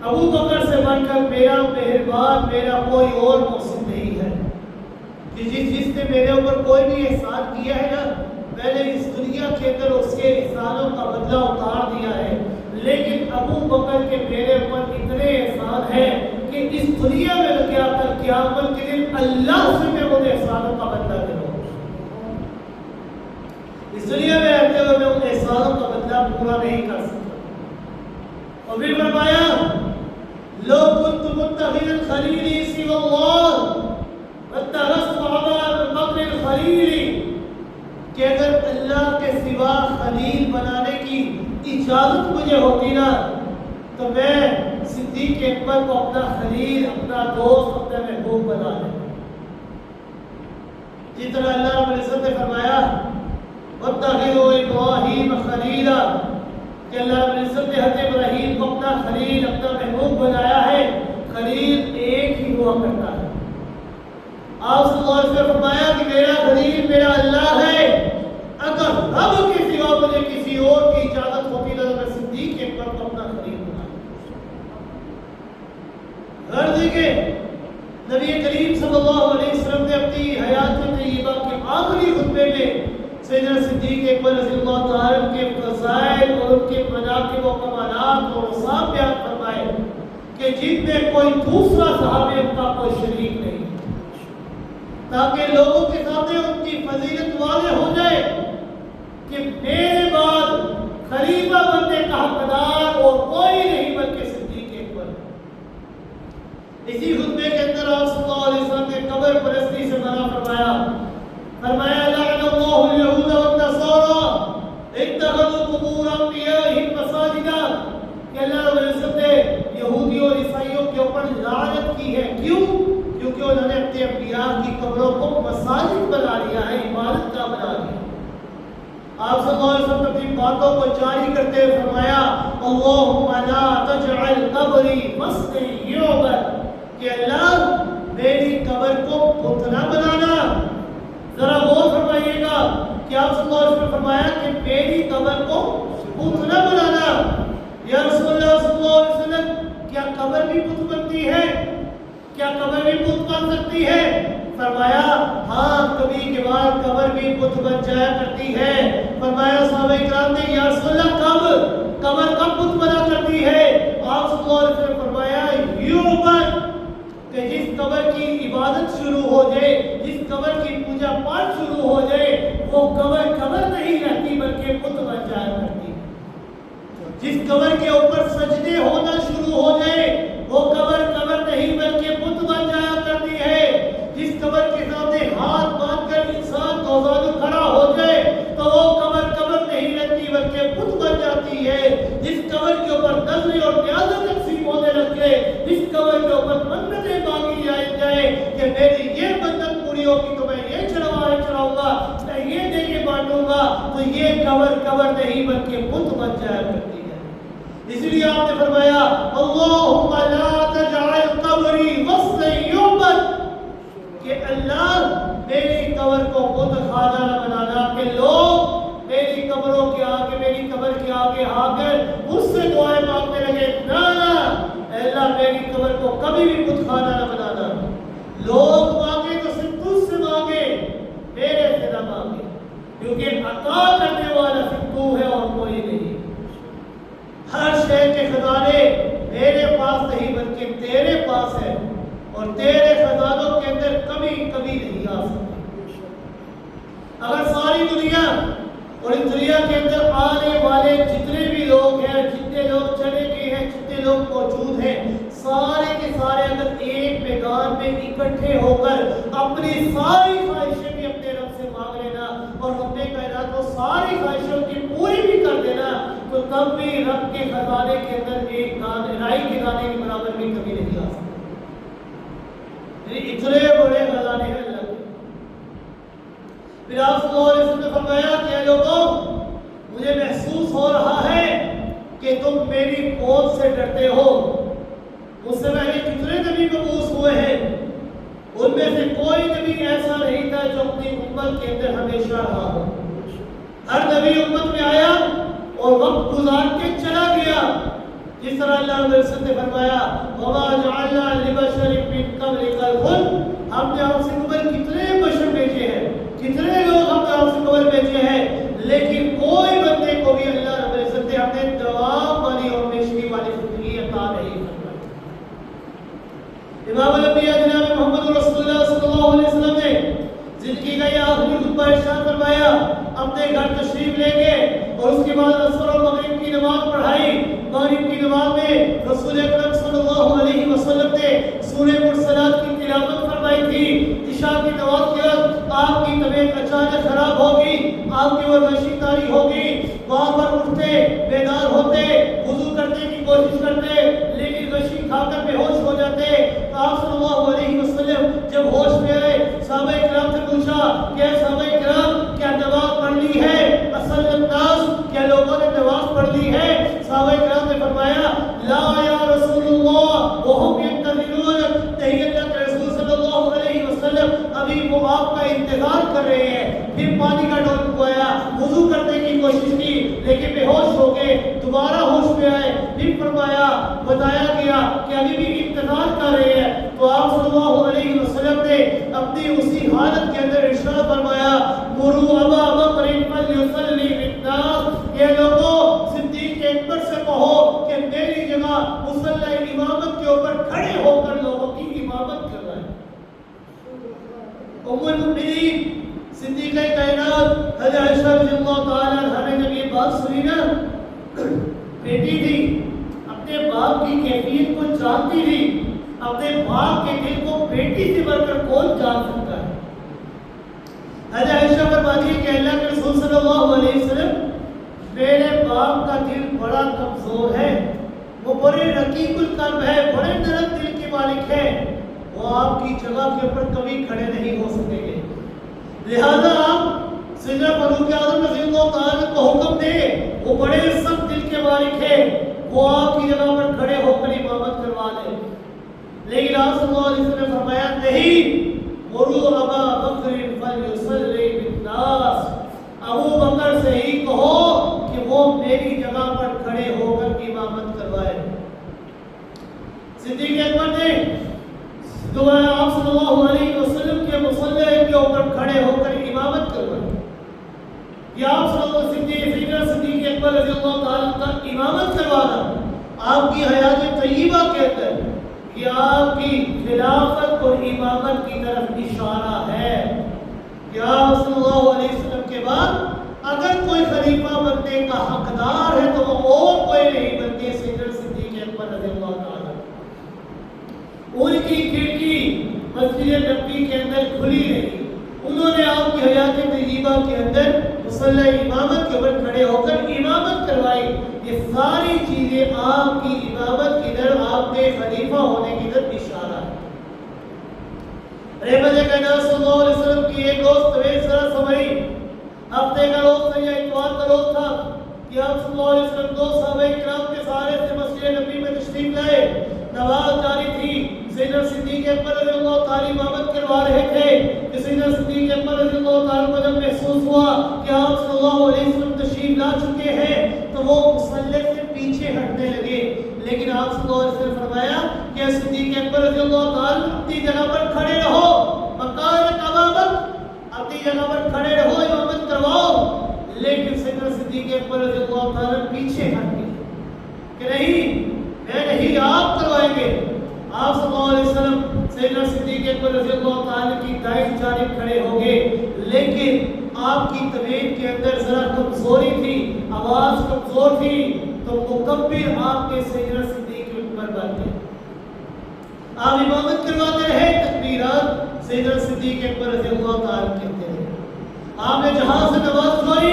ابو بکر سے بڑھ کر میرا مہربان میرا کوئی اور محسن نہیں ہے، کہ جس نے میرے اوپر کوئی بھی احسان کیا ہے نا، میں نے اس دنیا کے اندر اس کے احسانوں کا بدلہ اتار دیا ہے، لیکن ابو بکر کے میرے اوپر اتنے احسان ہیں کہ اس دنیا میں لگا کر قیامت کے دن اللہ سے میں ان احسانوں کا بدلہ دوں، اس دنیا میں رہتے ہوئے میں ان احسانوں کا بدلہ پورا نہیں کر سکتا۔ اور پھر فرمایا لو كنت متخذا خليلي سوى الله واتخذت ابا بکر خلیلی، کہ اگر اللہ کے سوا خلیل بنانے کی اجازت مجھے ہوتی نا تو میں صدیق اکبر کو اپنا خلیل، اپنا دوست، اپنا محبوب بنا لوں، جس طرح اللہ رب العزت نے فرمایا واتخذوا ابراہیم خلیلا، کہ اللہ رب العزت نے حضرت ابراہیم کو اپنا خلیل، اپنا محبوب بنایا ہے۔ خلیل ایک ہی ہوا کرتا ہے۔ آپ صلی اللہ علیہ وسلم نے فرمایا کہ میرا خلیل میرا اللہ ہے، اگر رب کے سوا مجھے کسی اور کی اجازت ہوتی تو میں صدیق اکبر کو اپنا خلیل بنا لیتا۔ غرض ہے کہ نبی کریم صلی اللہ علیہ وسلم نے اپنی حیات طیبہ کے آخری خطبے میں سیدنا صدیق اکبر رضی اللہ تعالیٰ کے فضائل اور ان کے مناقب و کمالات اور اوصاف بیان فرمائے کہ جن میں کوئی دوسرا صحابی ان کا کوئی شریک نہیں، تاکہ لوگوں کے سامنے ان کی فضیلت واضح ہو جائے کہ میرے بعد خلیفہ بننے کا حقدار اور کوئی نہیں بلکہ صدیق اکبر۔ اسی خطبے کے اندر آپ صلی اللہ علیہ وسلم نے قبر پرستی سے منع فرمایا، فرمایا لعن اللہ اليہود والنصارى اتخذوا قبور انبیائہم مساجدا، کہ اللہ رب العزت نے یہودیوں اور عیسائیوں کے اوپر لعنت کی ہے۔ کیوں؟ کیونکہ انہوں نے اپنے انبیاء کی قبروں کو مساجد بنا لیا ہے، عبادت کا بنا لیا۔ آپ صلی اللہ علیہ وسلم نے اپنی باتوں کو جاری کرتے ہوئے فرمایا اللہم لا تجعل قبری مسجدا یعبد، کہ اللہ میری قبر کو بت نہ بنانا۔ ذرا غور فرمائیے گا کہ آپ صلی اللہ علیہ وسلم نے فرمایا کہ میری قبر کو بت نہ بنانا۔ یا رسول اللہ صلی اللہ علیہ وسلم، کیا قبر بھی بت بنتی ہے؟ کیا قبر بھی بت بن سکتی ہے؟ فرمایا ہاں، کبھی کبھار قبر بھی بت بن جایا کرتی ہے۔ فرمایا صحابہ کرام نے یا رسول اللہ قبر کب بت بنا کرتی ہے؟ آپ صلی اللہ علیہ وسلم نے فرمایا یعبد، کہ جس قبر کی عبادت شروع ہو جائے، جس قبر کی پوجا پاٹ شروع ہو جائے، وہ قبر نہیں رہتی بلکہ بت بن جایا کرتی ہے۔ جس قبر کے اوپر سجدے ہونا شروع ہو جائے، وہ قبر نہیں بلکہ بت بن جایا کرتی ہے۔ جس قبر کے سامنے ہاتھ باندھ کر انسان توازن کھڑا ہو جائے تو وہ قبر نہیں رہتی بلکہ بت بن جاتی ہے۔ جس قبر کے اوپر نظریں اور نیازیں تقسیم ہونے لگ گئے، جس قبر کے اوپر منتیں مانگی جائے کہ میری یہ منت پوری ہوگی تو میں یہ چڑھاؤں گا، میں یہ دے کے بانٹوں گا، تو یہ قبر نہیں بلکہ بت بن جایا کرتی ہے۔ اس لیے آپ نے فرمایا اللہم لا تجعل قبری وصلا یعبد، کہ اللہ میری قبر کو بت خانہ نہ بنانا، کہ لوگ میری قبروں کے آگے، میری قبر کے آگے آ کر اس سے دعائیں مانگنے لگے۔ نہ اللہ میری قبر کو کبھی بھی بت خانہ نہ بنانا۔ لوگ مانگے تو صرف تجھ سے مانگے، میرے سے نہ مانگے، کیونکہ عطا کرنے والا صرف تو ہے اور کوئی نہیں۔ ہر شے کے خزانے میرے پاس نہیں بلکہ تیرے پاس ہے، اور تیرے خزانوں کے اندر کبھی نہیں آ سکتے۔ اگر ساری دنیا اور اس دنیا کے اندر آنے والے جتنے بھی لوگ ہیں، جتنے لوگ چلے گئے ہیں، جتنے لوگ موجود ہیں، سارے کے سارے اگر ایک میدان میں اکٹھے ہو کر اپنی ساری خواہشیں بھی اپنے رب سے مانگ لینا اور رب کائنات کو ساری خواہشوں کی پوری بھی کر دینا، تو تب بھی رب کے خزانے کے اندر ایک رائی کے دانے کے برابر بھی کبھی نہیں آ سکتا۔ یعنی اتنے بڑے خزانے ہیں اللہ کے۔ پھر آپ صلی اللہ علیہ وسلم نے فرمایا کہ اے لوگوں، مجھے محسوس ہو رہا ہے کہ تم میری موت سے ڈرتے ہو۔ اس سے پہلے کتنے نبی مبعوث ہوئے ہیں، ان میں سے کوئی نبی ایسا نہیں تھا جو اپنی امت کے اندر ہمیشہ رہا ہو۔ ہر نبی امت میں آیا اور وقت گزار کے چلا گیا، جس طرح اللہ علیہ وسلم نے فرمایا وَمَا جَعَلْنَا لِبَشَرٍ مِّن قَبْلِكَ الْخُلْدَ، ہم نے آپ سے قبل کتنے بشر بھیجے ہیں، کتنے لوگ ہم نے آپ سے قبل بھیجے ہیں، لیکن کوئی بندے کو بھی اللہ رب العزت نے ہمیں دوام والی اور ہمیشگی والی زندگی عطا نہیں فرمائی۔ امام الانبیاء جناب محمد رسول اللہ صلی اللہ علیہ وسلم نے زندگی کا یہ آخری خطبہ ارشاد فرمایا، اپنے گھر تشریف لے گئے اور اس کے بعد عصر اور مغرب کی نماز پڑھائی۔ مغرب کی نماز میں رسول اکرم صلی اللہ علیہ وسلم نے سورہ مرسلات کی تلاوت فرمائی تھی۔ عشاء کی نماز کے وقت آپ کی طبیعت اچانک خراب ہوگی، آپ کی ورزشی طاری ہوگی، وہاں پر اٹھتے بیدار ہوتے، وضو کرنے کی کوشش کرتے، لیکن غشی کھا کر بے ہوش ہو جاتے۔ آپ صلی اللہ علیہ وسلم جب ہوش میں آئے، صحابہ کرام سے پوچھا کہ صحابہ کرام کیا نماز پڑھ لی ہے؟ اصل الناس، کیا لوگوں نے نماز پڑھ لی ہے؟ صحابہ کرام نے فرمایا لا یا رسول اللہ وہم ینتظرون، نہیں اللہ کے رسول صلی اللہ علیہ وسلم ابھی وہ آپ کا انتظار کر رہے ہیں۔ پھر پانی کا ڈول پوایا، وضو کرنے کی کوشش کی، لیکن بے ہوش ہو گئے، دوبارہ ہوش میں آئے، پھر فرمایا بتایا گیا کہ ابھی بھی انتظار کر رہے ہیں۔ تو آپ صلی اللہ علیہ وسلم نے اپنی اسی حالت کے اندر ارشاد فرمایا مروا ابا بکر فلیصلی بالناس، یہ لوگوں صدیق اکبر سے کہو کہ میری جگہ مصلی امامت کے اوپر کھڑے ہو کر لوگوں کی امامت کر رہا ہے۔ ام المؤمنین صدیقہ کائنات حضرت عائشہ رضی اللہ تعالیٰ عنہا نے جب یہ بات سنی نا، بیٹی تھی، اپنے باپ کی کیفیت کو جانتی تھی، اپنے باپ کے دل کو بیٹی سے بڑھ کر کون جان سکتا ہے۔ حضرت عائشہ فرماتی ہے کہ اللہ کے رسول صلی اللہ علیہ وسلم میرے باپ کا دل بڑا کمزور ہے، وہ بڑے رقیق القلب ہے، بڑے نرم دل کے مالک ہے، وہ آپ کی جگہ کے اوپر کبھی کھڑے نہیں ہو سکیں گے، لہذا آپ سیدنا فاروق اعظم رضی اللہ تعالیٰ کو حکم دے، وہ بڑے سخت دل کے مالک ہے، وہ آپ کی جگہ پر کھڑے ہو کر امامت کروا لے۔ لیکن آپ صلی اللہ علیہ وسلم نے فرمایا نہیں، مروا ابا بکر فلیصلی بالناس، ابو بکر سے ہی کہو کہ وہ میری جگہ پر کھڑے ہو کر امامت کروائے۔ صدیق اکبر نے آپ صلی اللہ علیہ وسلم کے مصلی کے اوپر کھڑے ہو کر امامت کروائی۔ یہ آپ صلی اللہ علیہ وسلم صدیق اکبر رضی اللہ تعالیٰ کا امامت کروانا آپ کی حیات طیبہ کے اندر یہ آپ کی خلافت اور امامت کی طرف اشارہ ہے کہ آپ صلی اللہ علیہ وسلم کے بعد اگر کوئی خلیفہ بننے کا حقدار ہے تو وہ اور کوئی نہیں بلکہ سیدنا صدیق اکبر رضی اللہ تعالیٰ۔ ان کی کھڑکی مسجد نبوی کے اندر کھلی رہی، انہوں نے آپ کی حیات طیبہ کے اندر مصلی امامت کے اوپر کھڑے ہو کر امامت کروائی۔ یہ ساری چیزیں آپ کی امامت کی طرف، آپ کے خلیفہ ہونے کی طرف اشارہ ہے۔ رحمت کائنات صلی اللہ علیہ وسلم کی ایک روز طویل سرا سمری، ہفتے کا روز تھا یا اتوار کا روز تھا کہ آپ صلی اللہ علیہ وسلم دو صحابہ کرام کے سہارے سے مسجد نبوی میں تشریف لائے، نماز جاری تھی، سیدنا صدیق اکبر رضی اللہ تعالیٰ امامت کروا رہے تھے کہ سیدنا صدیق اکبر رضی اللہ تعالیٰ کو جب محسوس ہوا کہ آپ صلی اللہ علیہ وسلم تشریف لا چکے ہیں تو وہ مصلی سے پیچھے ہٹنے لگے، لیکن آپ صلی اللہ علیہ وسلم نے فرمایا کہ صدیق اکبر رضی اللہ تعالیٰ اپنی جگہ پر کھڑے رہو، مکان امامت، اپنی جگہ پر کھڑے رہو، امامت کرواؤ۔ لیکن سیدنا صدیق اکبر رضی اللہ تعالیٰ پیچھے ہٹ گئے کہ نہیں، میں نہیں، آپ کروائیں گے۔ آپ صلی اللہ علیہ وسلم سیدنا صدیق اکبر رضی اللہ تعالیٰ کی دائیں جانب کھڑے ہو گئے، لیکن آپ کی طبیعت کے اندر ذرا کمزوری تھی، آواز کمزور تھی، تو مکبر آپ کے سیدنا صدیق اکبر بن گئے۔ آپ امامت کرواتے رہے، تکبیرات سیدنا صدیق اکبر رضی اللہ تعالیٰ کہتے ہیں آپ نے جہاں سے نماز پڑھی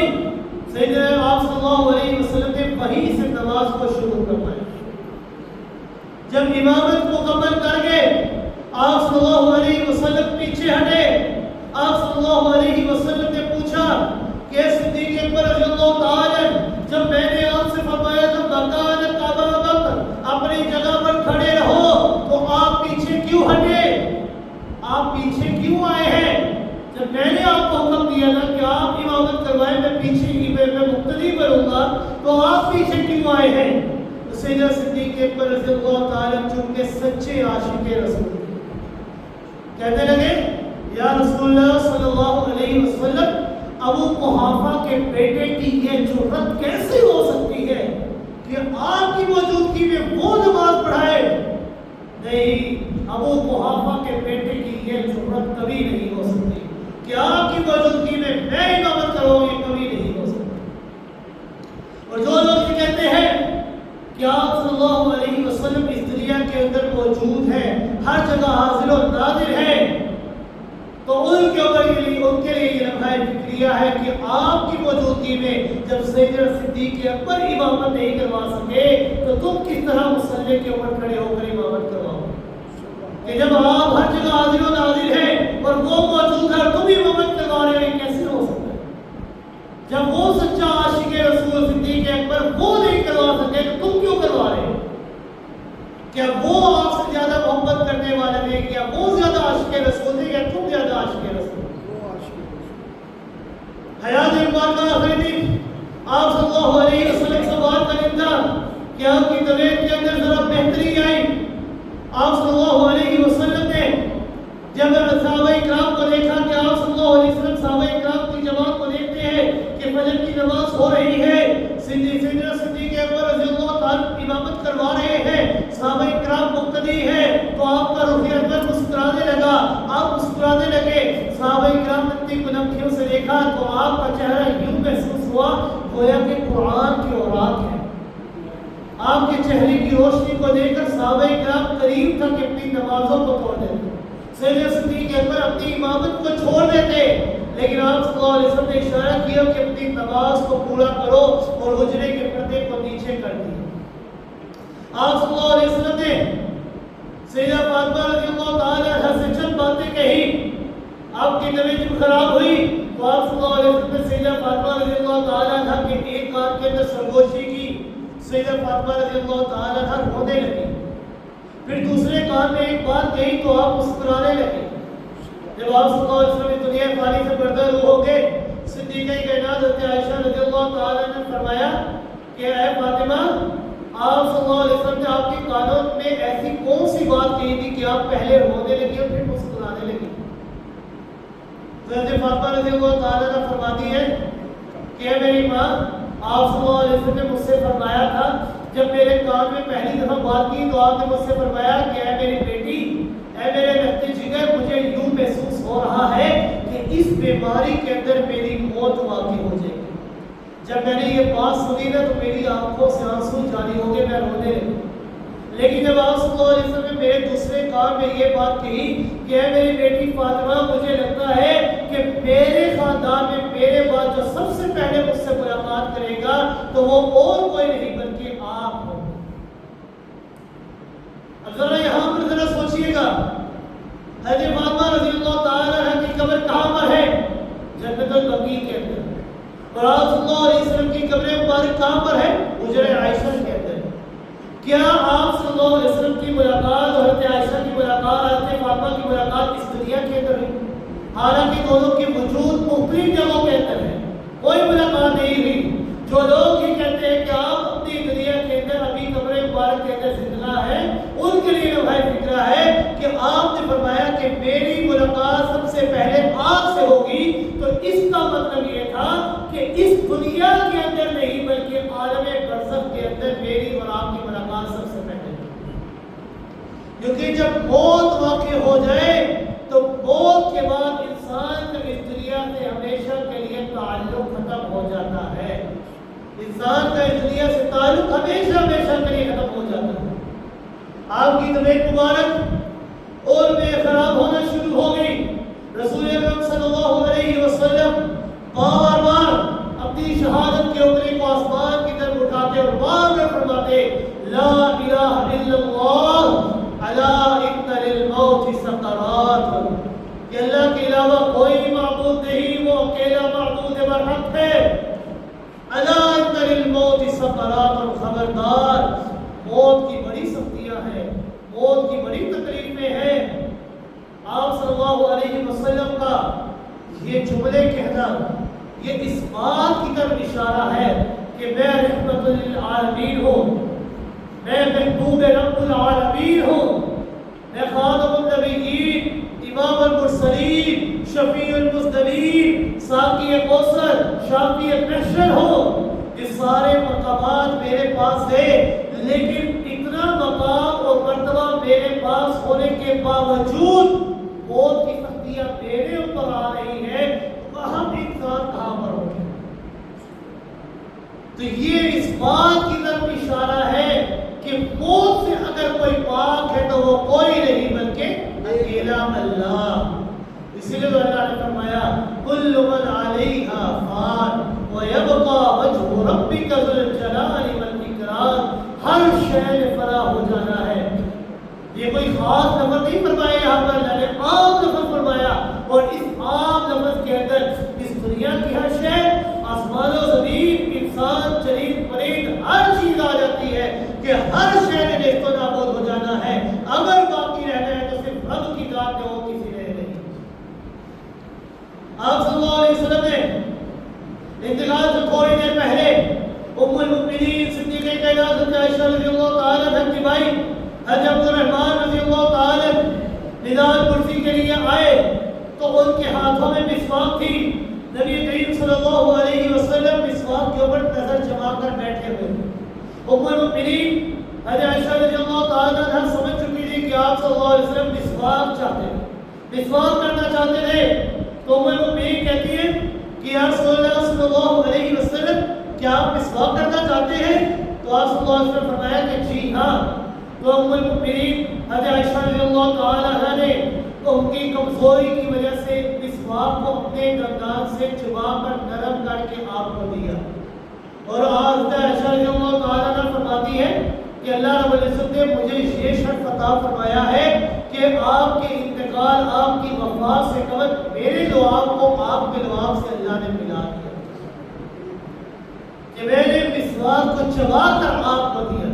سیدنا آپ صلی اللہ علیہ وسلم نے وہیں سے نماز کو شروع کروایا. جب امامت مکمل کر کے آپ صلی اللہ علیہ وسلم پیچھے ہٹے, آپ صلی اللہ علیہ وسلم نے پوچھا کہ صدیق اکبر رضی اللہ تعالیٰ جب میں نے آپ سے فرمایا تو مکان ابا بکر اپنی جگہ پر کھڑے رہو تو آپ پیچھے کیوں ہٹے, آپ پیچھے کیوں آئے ہیں؟ جب میں نے آپ کو حکم دیا تھا کہ آپ امامت کروائیں میں پیچھے ہی میں مقتدی کروں گا تو آپ پیچھے کیوں آئے ہیں؟ تو سیدنا صدیق اکبر رضی اللہ تعالیٰ چونکہ سچے عاشق رسول کہنے لگے یا رسول اللہ صلی اللہ علیہ وسلم ابو قحافہ کے بیٹے کی یہ جرأت کیسے ہو سکتی ہے کہ آپ کی موجودگی میں وہ نماز پڑھائے؟ نہیں, ابو قحافہ کے بیٹے کی یہ جرأت کبھی نہیں ہو سکتی کہ آپ کی موجودگی میں امامت کروں, یہ کبھی نہیں ہو سکتا. اور جو لوگ یہ کہتے ہیں کہ آپ صلی اللہ علیہ وسلم اس دنیا کے اندر موجود ہیں, ہر جگہ حاضر و ناظر ہیں, تو ان کے لیے یہ لمحہ فکریہ ہے کہ آپ کی موجودگی میں جب سیدنا صدیق اکبر امامت نہیں کروا سکے تو تم کس طرح مصلی کے اوپر کھڑے ہو کر امامت کرواؤ؟ کہ جب آپ ہر جگہ حاضر و ناظر ہیں اور وہ موجود ہے تم امامت کروا رہے ہیں, کیسے ہو سکتا ہے؟ جب وہ سچا عاشق رسول صدیق اکبر وہ نہیں کروا سکے تو تم کیوں کروا رہے ہیں؟ کیا وہ آپ سے زیادہ محبت کرنے والے ہیں, کیا وہ زیادہ عاشق رسول ہیں یا تم زیادہ عاشق رسول؟ حیات اقبال کا آخری دن آپ صلی اللہ علیہ وسلم سے بات کریں تھا کہ آپ کی طبیعت کے اندر ذرا بہتری آئی. آپ صلی اللہ علیہ وسلم نے جب صحابہ اکرام کو دیکھا کہ آپ صلی اللہ علیہ وسلم صحابہ اکرام کی جماعت کو دیکھتے ہیں کہ فجر کی نماز ہو رہی ہے, سیدنا صدیق اکبر رضی اللہ تعالیٰ امامت کروا رہے ہیں, صحابہ اکرام مقتدی ہیں, تو آپ کا رخ انور مسکرانے لگا, آپ مسکرانے لگے. صحابہ اکرام نے اپنی پلکوں سے دیکھا تو آپ کا چہرہ یوں محسوس ہوا گویا کہ قرآن کی اوراق ہے. آپ کے چہرے کی روشنی کو دیکھ کر صحابہ اکرام قریب تک اپنی نمازوں کو توڑ دیتے. سیدنا صدیق اکبر اپنی امامت کو چھوڑ دیتے, لیکن آپ صلی اللہ علیہ وسلم نے اشارہ کیا کہ اپنی نماز کو پورا کرو اور حجرے کے پردے کو نیچے کر دیا. آپ صلی اللہ علیہ وسلم نے سیدہ فاطمہ رضی اللہ تعالی عنہا سے چند باتیں کہی. آپ کی طبیعت خراب ہوئی تو آپ صلی اللہ علیہ وسلم نے سیدہ فاطمہ رضی اللہ تعالی عنہا کے ایک کان کے اندر سرگوشی کی. سیدہ فاطمہ رضی اللہ تعالی عنہا رونے لگی. پھر دوسرے کان میں ایک بات کہی تو آپ مسکرانے لگے. جب آپ صلی اللہ علیہ وسلم دنیا فانی سے پردہ روح ہو گئے, صدیقہ کائنات حضرت عائشہ رضی اللہ تعالی عنہ نے فرمایا کہ اے فاطمہ, آپ صلی اللہ علیہ وسلم نے آپ کے کانوں میں ایسی کون سی بات کہی تھی کہ آپ پہلے رونے لگی اور پھر مسکرانے لگی؟ حضرت فاطمہ رضی اللہ تعالی عنہ فرماتی ہے کہ اے میری ماں, آپ صلی اللہ علیہ وسلم نے مجھ سے فرمایا تھا جب میرے کان میں پہلی دفعہ بات کی تو آپ نے مجھ سے فرمایا کہ اے میری بیٹی, اے میرے رہتے جگر, مجھے یوں محسوس ہو رہا ہے کہ اس بیماری کے اندر میری موت واقع ہو جائے گی. جب میں نے یہ بات سنی نا تو میری آنکھوں سے آنسو جاری ہو گئے, میں رونے لگی. لیکن جب آپ صلی اللہ علیہ وسلم نے میرے دوسرے کان میں یہ بات کہی کہ اے میری بیٹی فاطمہ, مجھے لگتا ہے کہ میرے خاندان میں میرے بعد جو سب سے پہلے مجھ سے ملاقات کرے گا تو وہ اور کوئی نہیں بلکہ آپ ہو. اب ذرا یہاں پر ذرا سوچئے گا, حضرت فاطمہ رضی اللہ تعالی عنہ کی قبر کہاں پر ہے؟ جنت البقیع کے اندر. اور آپ صلی اللہ علیہ وسلم کی قبر مبارک کہاں پر ہے؟ حجرہ عائشہ کے اندر. کیا آپ صلی اللہ علیہ وسلم کی ملاقات اور حضرت عائشہ کی ملاقات, حضرت فاطمہ کی ملاقات اس دنیا کے اندر ہوئی؟ حالانکہ دونوں کے وجود مختلف جگہوں کے اندر ہے, کوئی ملاقات نہیں ہوئی. جو لوگ یہ کہتے ہیں کہ آپ اپنی دنیا کے اندر ابھی قبر مبارک کے اندر زندہ ہیں, ان کے لیے لمحہ فکرہ ہے کہ آپ نے فرمایا کہ میری ملاقات سب سے پہلے آپ سے ہوگی, تو اس کا مطلب یہ تھا کہ اس دنیا کے اندر نہیں بلکہ عالم برزخ کے اندر میری اور آپ کی ملاقات سب سے پہلے. کیونکہ جب موت واقع ہو جائے تو موت کے بعد انسان کا اس دنیا سے ہمیشہ کے لیے تعلق ختم ہو جاتا ہے. انسان کا اس دنیا سے تعلق ہمیشہ ہمیشہ کے لیے ختم ہو جاتا ہے. آپ کی طبیعت مبارک اور بے خراب ہونا شروع ہو گئی. الموت سکرات، کہ اللہ کے علاوہ کوئی معبود نہیں، وہ اکیلا معبود برحق ہے۔ الا ان للموت سکرات، اور خبردار موت کی بڑی سختیاں ہیں، موت کی بڑی تکلیفیں ہیں۔ آپ صلی اللہ علیہ وسلم کا یہ جملے کہنا یہ اس بات کی طرف اشارہ ہے کہ میں رحمت للعالمین ہوں، میں محبوب رب العالمین ہوں، میں خاتم النبیین، امام المرسلین، شفیع المذنبین، ساقی کوثر، شافی محشر ہوں۔ یہ سارے مقامات میرے پاس ہیں، لیکن اتنا مقام اور مرتبہ میرے پاس ہونے کے باوجود موت کی سختیاں میرے اوپر آ رہی ہیں، تو ہم انسان کہاں پر ہوں گے؟ تو یہ اس بات کی طرف اشارہ ہے کہ موت سے اگر کوئی پاک ہے تو وہ کوئی نہیں بلکہ اکیلا اللہ۔ اسی لیے اللہ نے فرمایا کل من علیہا فان ویبقى وجہ ربک ذو الجلال والاکرام، ہر شے نے فنا ہو جانا ہے۔ یہ کوئی خاص لفظ نہیں فرمایا یہاں پر، اللہ نے عام لفظ فرمایا، اور اس عام لفظ کے اندر اس دنیا کی ہر شے، آسمان و زمین، انسان، جنین، پرند، ہر چیز آ جاتی ہے کہ ہر شے نے نیست و نابود ہو جانا ہے۔ اگر باقی رہنا ہے تو صرف رب کی ذات ہے، وہ کسی نے نہیں۔ آپ صلی اللہ علیہ وسلم نے انتقال سے تھوڑی دیر پہلے ام المؤمنین صدیقہ کائنات حضرت عائشہ رضی اللہ تعالی عنہا کی بھائی حضرت عبد الرحمن رضی اللہ تعالی نزال کرسی کے لیے آئے تو ان کے ہاتھوں میں مسواک تھی۔ نبی کریم صلی اللہ علیہ وسلم مسواک کے اوپر نظر جما کر بیٹھے ہوئے۔ ام المؤمنین حضرت عائشہ رضی اللہ تعالی عنہا سمجھ چکی تھی کہ آپ صلی اللہ علیہ وسلم مسواک چاہتے ہیں، مسواک کرنا چاہتے تھے۔ تو ام المؤمنین کہتی ہے کہ یا رسول اللہ صلی اللہ علیہ وسلم کیا آپ مسواک کرنا چاہتے ہیں؟ تو آپ صلی اللہ علیہ وسلم فرمایا کہ جی ہاں۔ تو ام المؤمنین حضرت عائشہ رضی اللہ تعالی عنہا نے ان کی کمزوری کی وجہ سے مسواک کو اپنے دندان سے چبا کر نرم کر کے آپ کو دیا، اور حضرت عائشہ رضی اللہ تعالی عنہا فرماتی ہے کہ اللہ رب العزت نے مجھے یہ شرف عطا فرمایا ہے کہ آپ کے انتقال، آپ کی وفات سے قبل میرے لعاب کو آپ کے لعاب سے اللہ نے ملا دیا، کہ میں نے مسواک کو چبا کر آپ کو دیا۔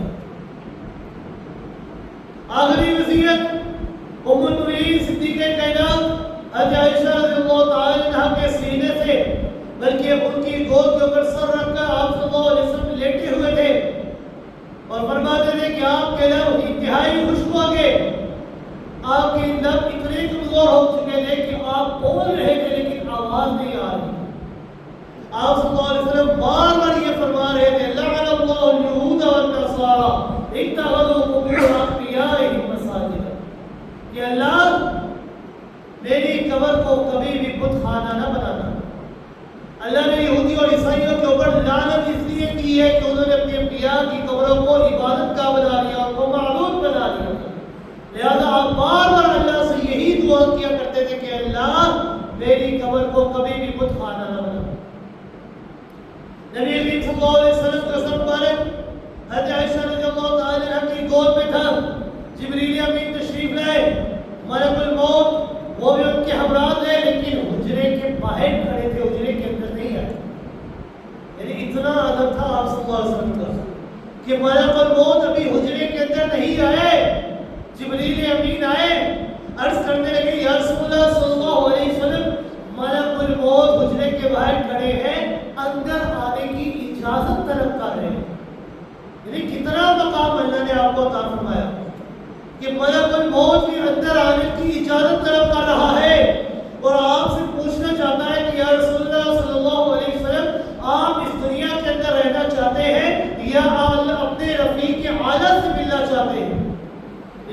آخری وصیت ام المؤمنین صدیقہ کائنات حضرت عائشہ رضی اللہ تعالی عنہا کے سینے سے، بلکہ ان کی گود کے اوپر سر رکھ کر آپ صلی اللہ علیہ وسلم لیٹے ہوئے تھے، اور فرماتے تھے کہ آپ کے لب انتہائی خشک ہو گئے، آپ کے لب اتنے کمزور ہو چکے تھے کہ آپ بول رہے تھے لیکن آواز نہیں آ رہی۔ آپ صلی اللہ علیہ وسلم بار بار یہ فرما رہے تھے لعن اللہ اليہود والنصارى اتخذوا قبور انبیائہم مساجد، کہ اللہ میری قبر کو کبھی بھی بت خانہ نہ بنانا۔ اللہ نے یہودی اور عیسائیوں کے اوپر لعنت اس لیے کی ہے کہ انہوں نے اپنے انبیاء کی قبروں کو عبادت کا بنا لیا، ان کو معبود بنا لیا، لہذا آپ بار بار اللہ سے یہی دعا کیا کرتے تھے کہ اللہ میری قبر کو کبھی بھی بت خانہ نہ بنا۔ نبی کریم صلی اللہ علیہ وسلم کا سر مبارک حضرت عائشہ رضی اللہ تعالی عنہا کی گود میں تھا، جبریل امین تشریف لائے، ملک الموت وہ بھی ان کے ہمراہ تھے، لیکن حجرے کے باہر کھڑے تھے، حجرے کے اندر نہیں آئے۔ یعنی اتنا ادب تھا آپ صلی اللہ علیہ وسلم کا کہ ملک الموت ابھی حجرے کے اندر نہیں آئے، جبریل امین آئے، عرض کرنے لگے یا رسول اللہ صلی اللہ علیہ وسلم ملک الموت حجرے کے باہر کھڑے ہیں، اندر آنے کی اجازت طلب کر رہے ہیں۔ یعنی کتنا مقام اللہ نے آپ کو عطا فرمایا کہ ملک الموت بھی اندر آنے کی اجازت طلب کر رہا ہے، اور آپ سے پوچھنا چاہتا ہے کہ یا رسول اللہ صلی اللہ علیہ وسلم آپ اس دنیا کے اندر رہنا چاہتے ہیں یا اپنے رفیق اعلیٰ سے ملنا چاہتے ہیں؟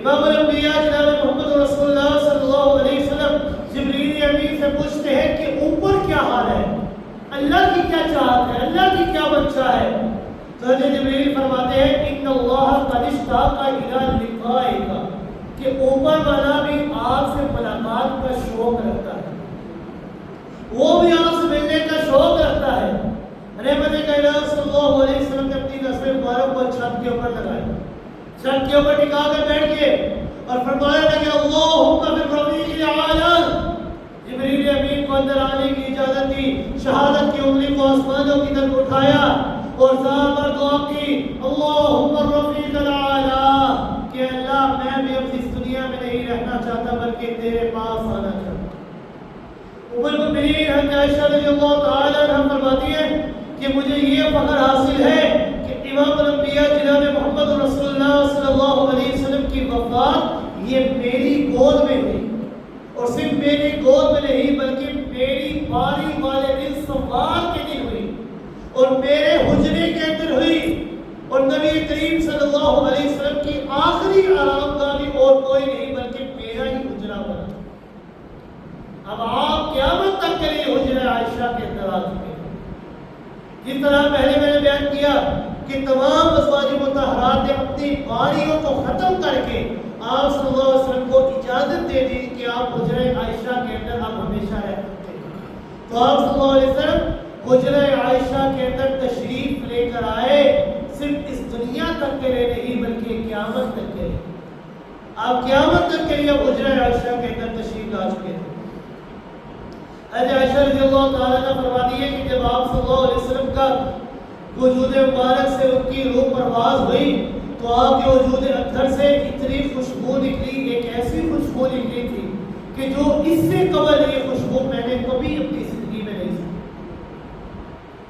امام الانبیاء جناب محمد رسول اللہ صلی اللہ علیہ وسلم جبریل امین سے پوچھتے ہیں کہ اوپر کیا حال ہے، اللہ کی کیا چاہت ہے، اللہ کی کیا منشا ہے؟ تو حضرت جبریل فرماتے ہیں ان اللہ قد اشتاق الی لقائک، کہ اوپر والا بھی آپ سے ملاقات کا شوق رکھتا ہے، وہ بھی آپ سے ملنے کا شوق رکھتا ہے۔ رحمت کائنات صلی اللہ علیہ وسلم نے اپنی نصر مبارک کو چھت کے اوپر لگایا، چھت کے اوپر ٹکا کر بیٹھ کے اور فرمایا لگے اللہم فی الرفیق الاعلی. جبریل امین کو اندر آنے کی اجازت دی، شہادت کی انگلی کو آسمانوں کی طرف اٹھایا اور زار پر دعا کی اللہم الرفیق الاعلی کہ اللہ میں بھی اب اس دنیا میں نہیں رہنا چاہتا بلکہ تیرے پاس آنا چاہتا. ام المؤمنین حضرت عائشہ رضی اللہ تعالیٰ عنہ فرماتی ہے کہ مجھے یہ فخر حاصل ہے کہ امام الانبیاء جناب محمد رسول اللہ صلی اللہ علیہ وسلم کی وفات یہ میری گود میں ہوئی، اور صرف میری گود میں نہیں بلکہ میری باری والے دن سوال کے دن ہوئی اور میرے حجرے کے اندر ہوئی، اور نبی کریم صلی اللہ علیہ وسلم کی آخری آرام گاہ بھی اور کوئی نہیں بلکہ میرا ہی حجرہ بنا. اب آپ قیامت تک کے لیے حجرہ عائشہ کے اندر آ چکے ہیں. جس طرح پہلے میں نے بیان کیا کہ تمام ازواج مطہرات نے اپنی باریوں کو ختم کر کے آپ صلی اللہ علیہ وسلم کو اجازت دے دی کہ آپ حجرہ عائشہ کے اندر اب ہمیشہ رہ سکتے ہیں. تو آپ صلی اللہ علیہ وسلم حجرہ عائشہ کے اندر تشریف لے کر آئے، صرف اس دنیا تک کے لیے نہیں بلکہ قیامت تک کے لیے. آپ قیامت تک کے لیے حجرہ عائشہ کے اندر تشریف لا چکے ہیں. حضرت عائشہ رضی اللہ تعالیٰ عنہ فرماتی ہے کہ جب آپ صلی اللہ علیہ وسلم کا وجود مبارک سے ان کی روح پرواز ہوئی تو آپ کے وجود اطہر سے اتنی خوشبو نکلی، ایک ایسی خوشبو نکلی تھی کہ جو اس سے قبل یہ خوشبو میں نے کبھی اپنی زندگی میں نہیں سنی.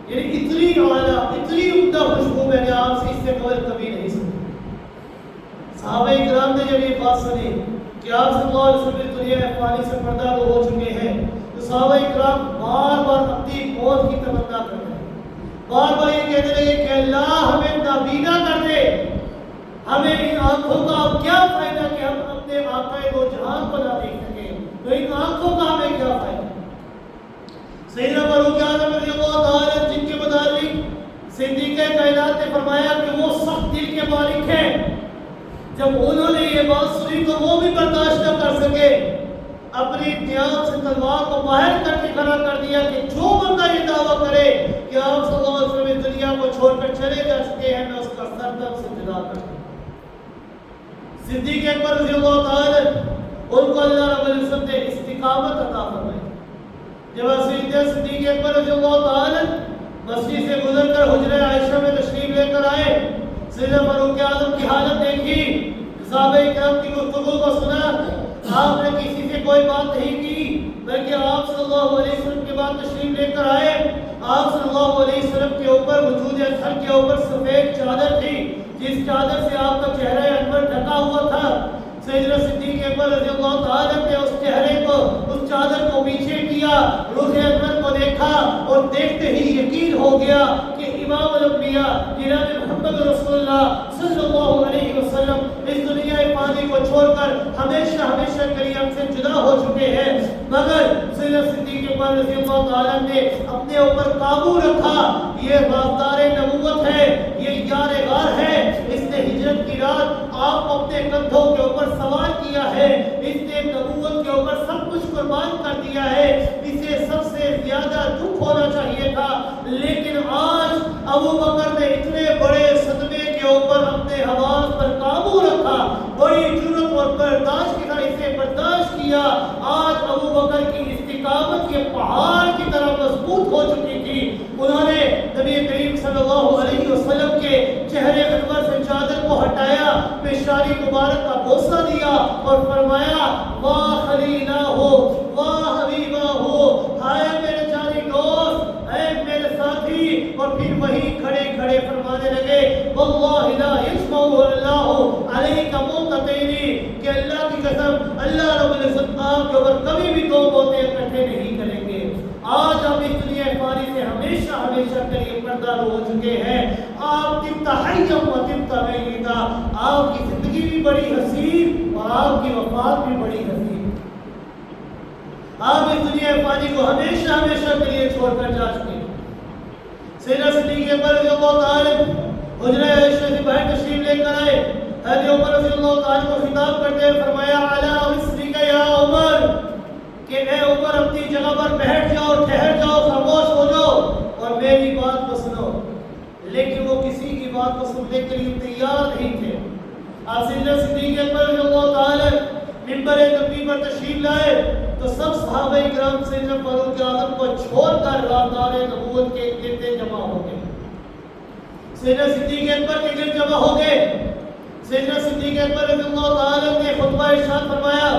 یعنی اتنی اعلیٰ اتنی عمدہ خوشبو میں نے آپ سے اس سے قبل کبھی نہیں سنی. صحابہ کرام نے جب یہ بات سنی کہ آپ صلی اللہ علیہ وسلم دنیا میں فانی سے پردہ ہو چکے ہیں تو صحابہ کرام بار بار اپنی موت کی تمنا کرتے ہیں، بار بار یہ کہتے رہے کہ اللہ ہمیں نابینا کر دے، ہمیں ان آنکھوں کا اب کیا فائدہ کہ ہم اپنے آقا دو جہان کو نہ دیکھ سکیں، تو ان آنکھوں کا ہمیں کیا فائدہ. سیدنا فاروق اعظم رضی اللہ تعالیٰ جن کے متعلق صدیق کائنات نے فرمایا کہ وہ سخت دل کے مالک ہیں، جب انہوں نے یہ بات سنی تو وہ بھی برداشت نہ کر سکے، اپنی دیان سے تلوار کو باہر کر کے کھڑا کر دیا کہ جو بندہ یہ دعویٰ کرے کہ آپ صلی اللہ علیہ وسلم دنیا کو چھوڑ کر چلے جا چکے ہیں میں اس کا سر تک سے جدا کر دوں. صدیق اکبر رضی اللہ تعالیٰ ان کو اللہ رب العزت نے استقامت عطا فرمائی. جب سیدنا صدیق اکبر رضی اللہ تعالیٰ مسجد سے گزر کر حجرہ عائشہ میں تشریف لے کر آئے، سیدنا فاروق اعظم کی حالت دیکھی، صحابہ کرام کی گفتگو کو سنا، آپ نے کسی سے کوئی بات نہیں کی بلکہ آپ صلی اللہ علیہ وسلم کے بعد تشریف لے کر آئے. آپ صلی اللہ علیہ وسلم کے اوپر وجود اطہر کے اوپر سفید چادر تھی جس چادر سے آپ کا چہرہ انور ڈھکا ہوا تھا. سیدنا صدیق اکبر رضی اللہ تعالیٰ نے اس چہرے کو اس چادر کو پیچھے کیا، روح انور کو دیکھا اور دیکھتے ہی یقین ہو گیا کہ امام الانبیاء جناب محمد رسول اللہ صلی اللہ علیہ وسلم اس دنیا فانی کو چھوڑ کر ہمیشہ ہمیشہ کے لیے ہم سے جدا ہو چکے ہیں. مگر سیدنا صدیق اکبر رضی اللہ تعالیٰ نے اپنے اوپر قابو رکھا. یہ رازدار نبوت ہے، یہ یار غار ہے، اس نے ہجرت کی رات آپ کو اپنے کندھوں کے اوپر سوار کیا ہے، اس نے نبوت کے اوپر سب کچھ قربان کر دیا ہے. اسے سب سے زیادہ دکھ ہونا چاہیے تھا، لیکن آج ابو بکر نے اتنے بڑے صدمے کے اوپر اپنے حواس پر قابو رکھا، بڑی جرأت اور برداشت کے ساتھ اسے برداشت کیا. آج ابو بکر کی استقامت یہ پہاڑ کی طرح مضبوط ہو چکی تھی. انہوں نے نبی کریم صلی اللہ علیہ وسلم کے چہرے انور سے چادر کو ہٹایا، پیشانی مبارک کا بوسہ دیا اور فرمایا واہ خلیلہ ہو، واہ حبیبہ ہو، ہائے میرے جانی دوست، اے میرے ساتھی. اور پھر وہی کھڑے کھڑے فرمانے لگے واللہ لا یجمع اللہ علیک موتتین، کہ اللہ کی قسم اللہ رب العزت آپ کے اوپر کبھی بھی دو موتیں اکٹھے نہیں کریں گے. آج ہم اس دنیا فانی سے ہمیشہ ہمیشہ کے لیے پردہ ہو چکے ہیں. آپ کی تحیم و تبتا میتا، آپ کی زندگی بھی بڑی حسین اور آپ کی وفات بھی بڑی حسین. آپ اس دنیا فانی کو ہمیشہ ہمیشہ کے لیے چھوڑ کر جا چکے ہیں. سیدنا صدیق اکبر رضی اللہ تعالیٰ حجرہ عائشہ سے باہر تشریف لے کر آئے. حضرت عمر رضی اللہ تعالیٰ کو خطاب کرتے ہوئے فرمایا علی رسلک یا عمر، کہ اے عمر اپنی جگہ پر بیٹھ جاؤ، ٹھہر جاؤ، خاموش ہو جاؤ اور میری بات کو سنو. لیکن وہ کسی کی بات کو سننے کے لیے تیار نہیں تھے. آپ سیدنا صدیق اکبر رضی اللہ تعالی منبر نبوی پر تشریف لائے تو سب صحابہ کرام سیدنا فاروق اعظم کو چھوڑ کر رازدار نبوت کے گرد جمع ہو گئے. سیدنا صدیق اکبر کے گرد جمع ہو گئے. سیدنا صدیق اکبر رضی اللہ تعالی نے خطبہ ارشاد فرمایا,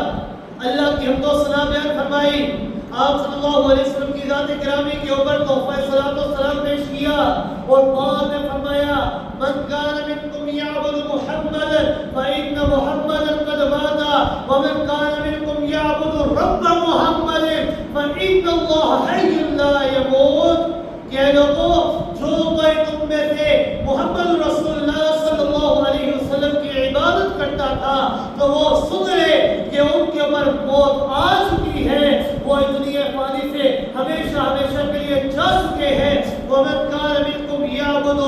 اللہ کی حمد و ثنا بیان فرمائی, آپ صلی اللہ علیہ وسلم کی ذات گرامی کے اوپر تحفہ صلاۃ و سلام پیش کیا اور بعد میں فرمایا من کان منکم یعبد محمدا فإن محمدا قد مات ومن کان منکم یعبد رب محمد فإن اللہ حی لا یموت. کہ لوگوں جو کوئی تم میں سے محمد رسول اللہ صلی اللہ علیہ وسلم کی عبادت کرتا تھا تو وہ سن لے کہ ان کے اوپر موت آ چکی ہے, وہ دنیا فانی سے ہمیشہ ہمیشہ کے لیے جا چکے ہیں. وَمَنْ كَانَ مِنْكُمْ يَعْبُدُ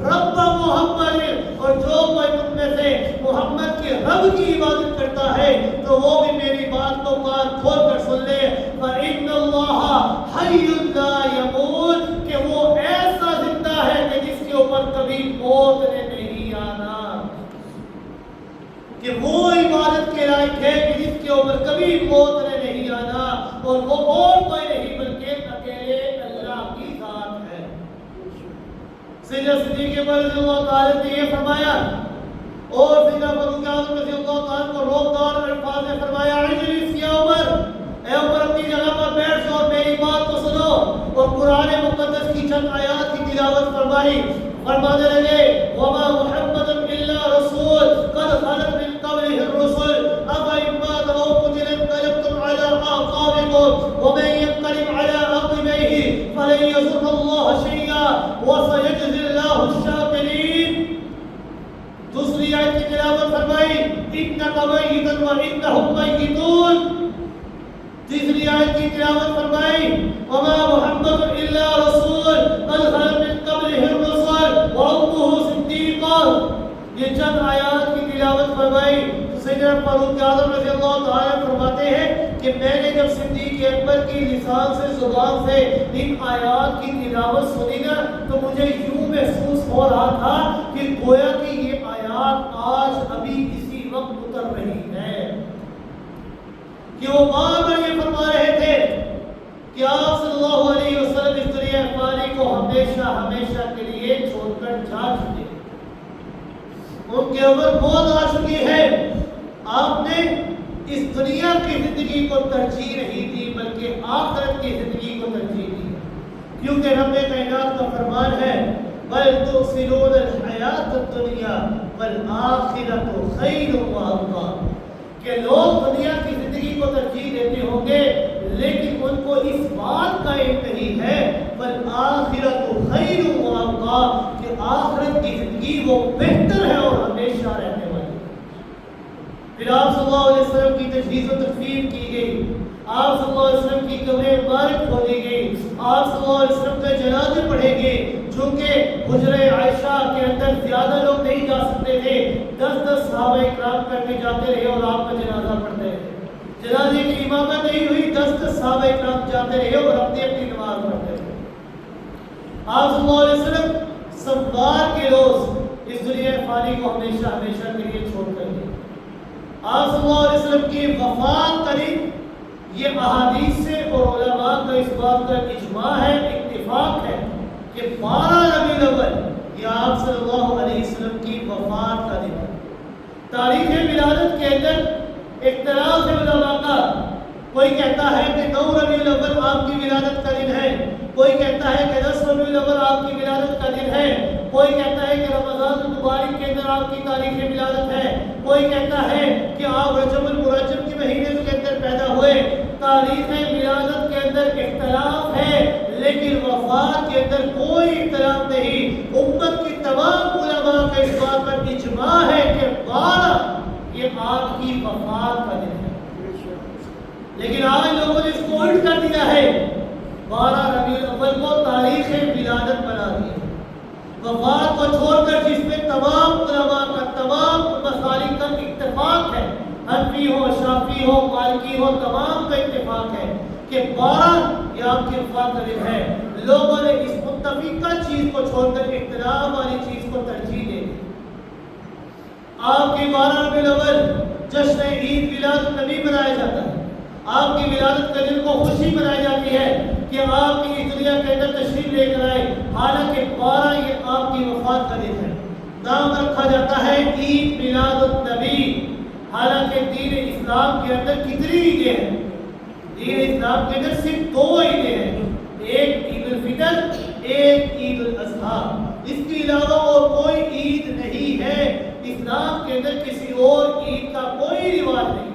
رَبَّ مُحَمَّدٍ, اور جو کوئی تم میں سے محمد کے رب کی عبادت کرتا ہے تو وہ بھی میری بات کو کان کھول کر سن لے. فَإِنَّ اللَّهَ حَيٌّ لَا يَمُوتُ, کہ وہ ایسا زندہ ہے کہ جس کے اوپر کبھی موت نے نہیں آنا, کہ وہ عبادت کے لائق ہے کہ جس کے اوپر کبھی موت نے نہیں آنا, اور وہ اور کوئی نہیں بلکہ اکیلے اللہ کی ذات ہے. سیدنا صدیق اکبر رضی اللہ تعالی نے یہ فرمایا اور سیدنا فاروق اعظم رضی اللہ تعالی کو روکدار الفاظ میں فرمایا, اجلس یا عمر, اے عمر اپنی جگہ پر بیٹھ جاؤ اور میری بات کو سنو. اور قرآن مقدس کی چند آیات کی تلاوت فرمائی. فرمانے لگے وما محمد الا رسول قد خلت من قبله الرسل افإن مات أو قتل انقلبتم على أعقابكم ومن ينقلب على عقبيه فلن يضر الله شيئا وسيجزي الله الشاكرين. دوسری آیت کی تلاوت فرمائی انك ميت وإنهم ميتون. تیسری آیت کی تلاوت فرمائی وما محمد الا رسول قد خلت من قبله الرسل وامه صدیقہ. یہ چند آیات کی تلاوت فرمائی. سیدنا فاروق اعظم رضی اللہ تعالی فرماتے ہیں کہ میں نے جب صدیق اکبر کی لسان سے زبان سے ان آیات کی تلاوت سنی نا تو مجھے یوں محسوس ہو رہا تھا کہ گویا کہ یہ آیات آج ابھی اسی وقت اتر رہی ہے, کہ وہ بار بار یہ فرما رہے تھے کہ آپ صلی اللہ علیہ وسلم اس دنیا فانی کو ہمیشہ ہمیشہ کے لیے چھوڑ کر جا چکے, ان کے اوپر موت آ چکی ہے. آپ نے اس دنیا کی زندگی کو ترجیح نہیں دی بلکہ آخرت کی زندگی کو ترجیح دی, کیونکہ رب کائنات کا فرمان ہے بل تؤثرون الحیات الدنیا والآخرۃ خیر وابقیٰ, کہ لوگ دنیا کی زندگی کو ترجیح دیتے ہوں گے لیکن ان کو اس بات کا علم نہیں ہے والآخرۃ خیر وابقیٰ, کہ آخرت کی زندگی وہ بہتر ہے اور ہمیشہ رہنے والی. پھر آپ صلی اللہ علیہ وسلم کی تجہیز و تکفین کی گئی, آپ صلی اللہ علیہ وسلم کی قبر مبارک کھودی گئی, آپ صلی اللہ علیہ وسلم کے جنازے پڑھے گئے. چونکہ حجرہ عائشہ کے اندر زیادہ لوگ نہیں جا سکتے تھے, 10 صحابہ اکرام کر کے جاتے رہے اور آپ کا جنازہ پڑھتے رہے. جنازے کی امامت نہیں ہوئی, 10 صحابہ اکرام جاتے رہے اور اپنی اپنی نماز پڑھتے رہے. آپ صلی اللہ علیہ وسلم سوار کے روز اس دنیا فانی کو ہمیشہ ہمیشہ کے لیے چھوڑ کر گئے. آپ صلی اللہ علیہ وسلم کی وفات قریب یہ احادیث سے اور علماء کا اس بات کا اجماع ہے, اتفاق ہے کہ 12 ربیع الاول یہ آپ صلی اللہ علیہ وسلم کی وفات کا دن ہے. تاریخ ولادت کے اندر اختلاف ہے علماء کا, کوئی کہتا ہے کہ 9 ربیع الاول آپ کی ولادت کا دن ہے, کوئی کہتا ہے کہ 10 ربیع الاول آپ کی ولادت کا دن ہے, کوئی کہتا ہے کہ رمضان المبارک کے اندر آپ کی تاریخ ولادت ہے, کوئی کہتا ہے کہ آپ رجب المرجب کے مہینے کے اندر پیدا ہوئے. تاریخ ولادت کے اندر اختلاف ہے لیکن وفات کے اندر کوئی اختلاف نہیں. امت کی تمام علماء کا اس بات پر اجماع ہے کہ 12 یہ آپ کی وفات کا دن ہے. لیکن آج لوگوں نے اس کو الٹ کر دیا ہے, 12 ربیع الاول کو تاریخ ولادت بنا دیا. وفات کو چھوڑ کر جس میں تمام علماء کا تمام مسالک کا اتفاق ہے, حنفی ہو شافعی ہو مالکی ہو تمام کا اتفاق ہے کہ 12 یہ آپ کی وفات کا دن ہے. لوگوں نے اس متفقہ چیز کو چھوڑ کر اختلاف والی چیز کو ترجیح دے دی. آپ کی 12 ربیع الاول جشن عید میلاد النبی منایا جاتا ہے. آپ کی ولادت کے دن کو خوشی منائی جاتی ہے کہ آپ کی اس دنیا کے اندر تشریف لے کر آئے. حالانکہ 12 یہ آپ کی وفات کا دن ہے. نام رکھا جاتا ہے عید میلاد النبی. حالانکہ دین اسلام کے اندر کتنی عیدیں ہیں؟ دین اسلام کے اندر صرف 2 عیدیں ہیں. ایک عید الفطر، ایک عید الاضحیٰ. اس کے علاوہ اور کوئی عید نہیں ہے. اسلام کے اندر کسی اور عید کا کوئی رواج نہیں.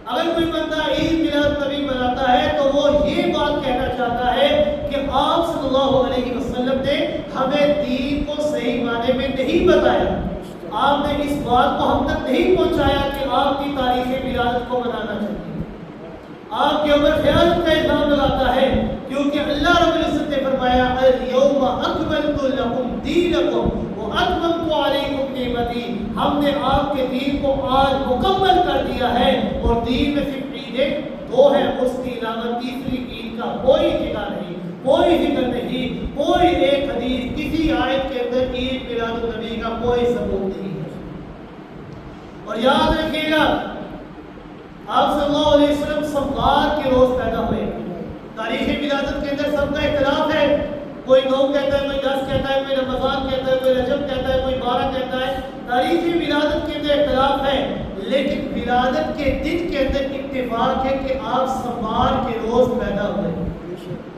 اگر کوئی بندہ عید میلاد النبی مناتا ہے تو وہ یہ بات کہنا چاہتا ہے کہ آپ صلی اللہ علیہ وسلم نے ہمیں دین کو صحیح معنی میں نہیں بتایا. آپ نے اس بات کو ہم تک نہیں پہنچایا کہ آپ کی تاریخ ولادت کو منانا چاہیے. آپ کے اوپر خیانت کا الزام لگاتا ہے کیونکہ اللہ رب العزت نے فرمایا الیوم اکملت لکم دینکم واتممت علیکم نعمتی. ہم نے آپ کے دین کو آج مکمل کر دیا ہے. اور دین میں صرف عیدیں 2 ہیں، اس کے علاوہ تیسری عید کا کوئی جگہ نہیں، کوئی ذکر نہیں، کوئی ایک حدیث کسی آیت کے اندر عید میلاد النبی کا کوئی ثبوت نہیں ہے. اور یاد رکھیے گا آپ صلی اللہ علیہ وسلم سوار کے روز پیدا ہوئے. تاریخ ولادت کے اندر سب کا اختلاف ہے. کوئی 9 کہتا ہے، کوئی 10 کہتا ہے، کوئی رمضان کہتا ہے، کوئی رجب کہتا ہے، کوئی 12 کہتا ہے. تاریخ ولادت کے اندر اختلاف ہے، لیکن ولادت کے دن کے اندر اتفاق ہے کہ آپ سوار کے روز پیدا ہوئے.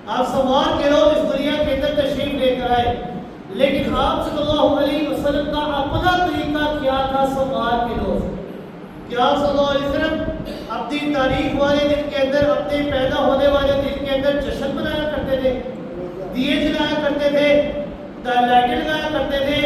آپ سوار کے روز اس دنیا کے اندر تشریف لے کر آئے. لیکن آپ صلی اللہ علیہ وسلم کا اپنا طریقہ کیا تھا سوار کے روز؟ کہ آپ صلی اللہ علیہ وسلم اپنی تاریخ والے دن کے اندر، اپنے پیدا ہونے والے دن کے اندر جشن منایا کرتے تھے، دیے جلایا کرتے تھے، لائٹیں لگایا کرتے تھے،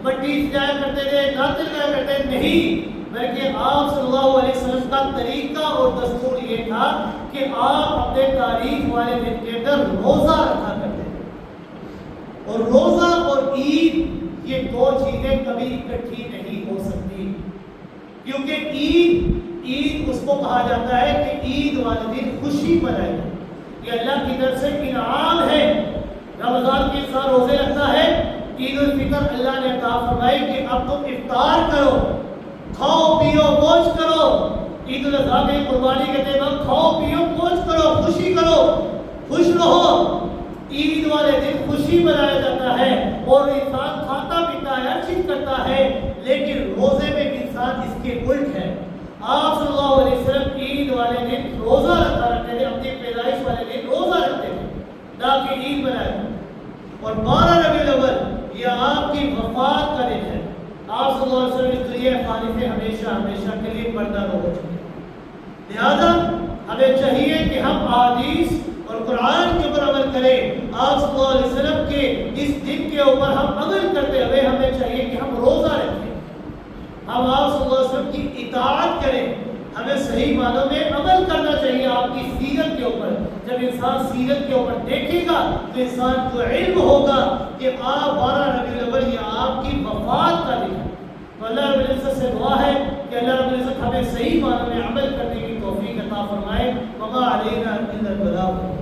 مٹی سجایا کرتے تھے، نعتیں لگایا کرتے تھے؟ نہیں، بلکہ آپ صلی اللہ علیہ وسلم کا طریقہ اور دستور یہ تھا کہ آپ اپنے تاریخ والے دن کے اندر روزہ رکھا کرتے تھے. اور روزہ اور عید یہ 2 چیزیں کبھی اکٹھی نہیں ہو سکتی. کیونکہ عید اس کو کہا جاتا ہے کہ عید والے دن خوشی منائے. یہ اللہ کی طرف سے انعام ہے. رمضان کے انسان روزے رکھتا ہے، عید الفطر اللہ نے عطا فرمائی کہ اب تم افطار کرو، کھاؤ پیو موج کرو. عید الاضحیٰ میں قربانی کے دن کھاؤ پیو موج کرو، خوشی کرو، خوش رہو. عید والے دن خوشی منایا جاتا ہے اور انسان کھاتا پیتا ہے، ہر چیز کرتا ہے. لیکن روزے میں انسان اس کے الٹ ہے. آپ صلی اللہ علیہ وسلم عید والے دن روزہ رکھا کرتے تھے، اپنی پیدائش والے دن روزہ رکھتے تھے تاکہ عید منائے. اور 12 ربیع الاول یہ آپ کی وفات کا دن ہے. آپ صلی اللہ علیہ وسلم اس دنیا فانی سے ہمیشہ ہمیشہ کے لیے پردہ ہو چکے. لہذا ہمیں چاہیے کہ ہم احادیث اور قرآن کے اوپر عمل کریں. آپ صلی اللہ علیہ وسلم کے اس دن کے اوپر ہم عمل کرتے ہوئے ہمیں چاہیے کہ ہم روزہ رکھیں، ہم آپ صلی اللہ علیہ وسلم کی اطاعت کریں. ہمیں صحیح معنوں میں عمل کرنا چاہیے آپ کی سیرت کے اوپر. جب انسان سیرت کے اوپر دیکھے گا تو انسان کو علم ہوگا کہ آپ 12 ربیع الاول یہ آپ کی وفات کا دن ہے. تو اللہ رب العزت سے دعا ہے کہ اللہ رب العزت ہمیں صحیح معنوں میں عمل کرنے کی توفیق عطا فرمائے. وما علینا الا البلاغ.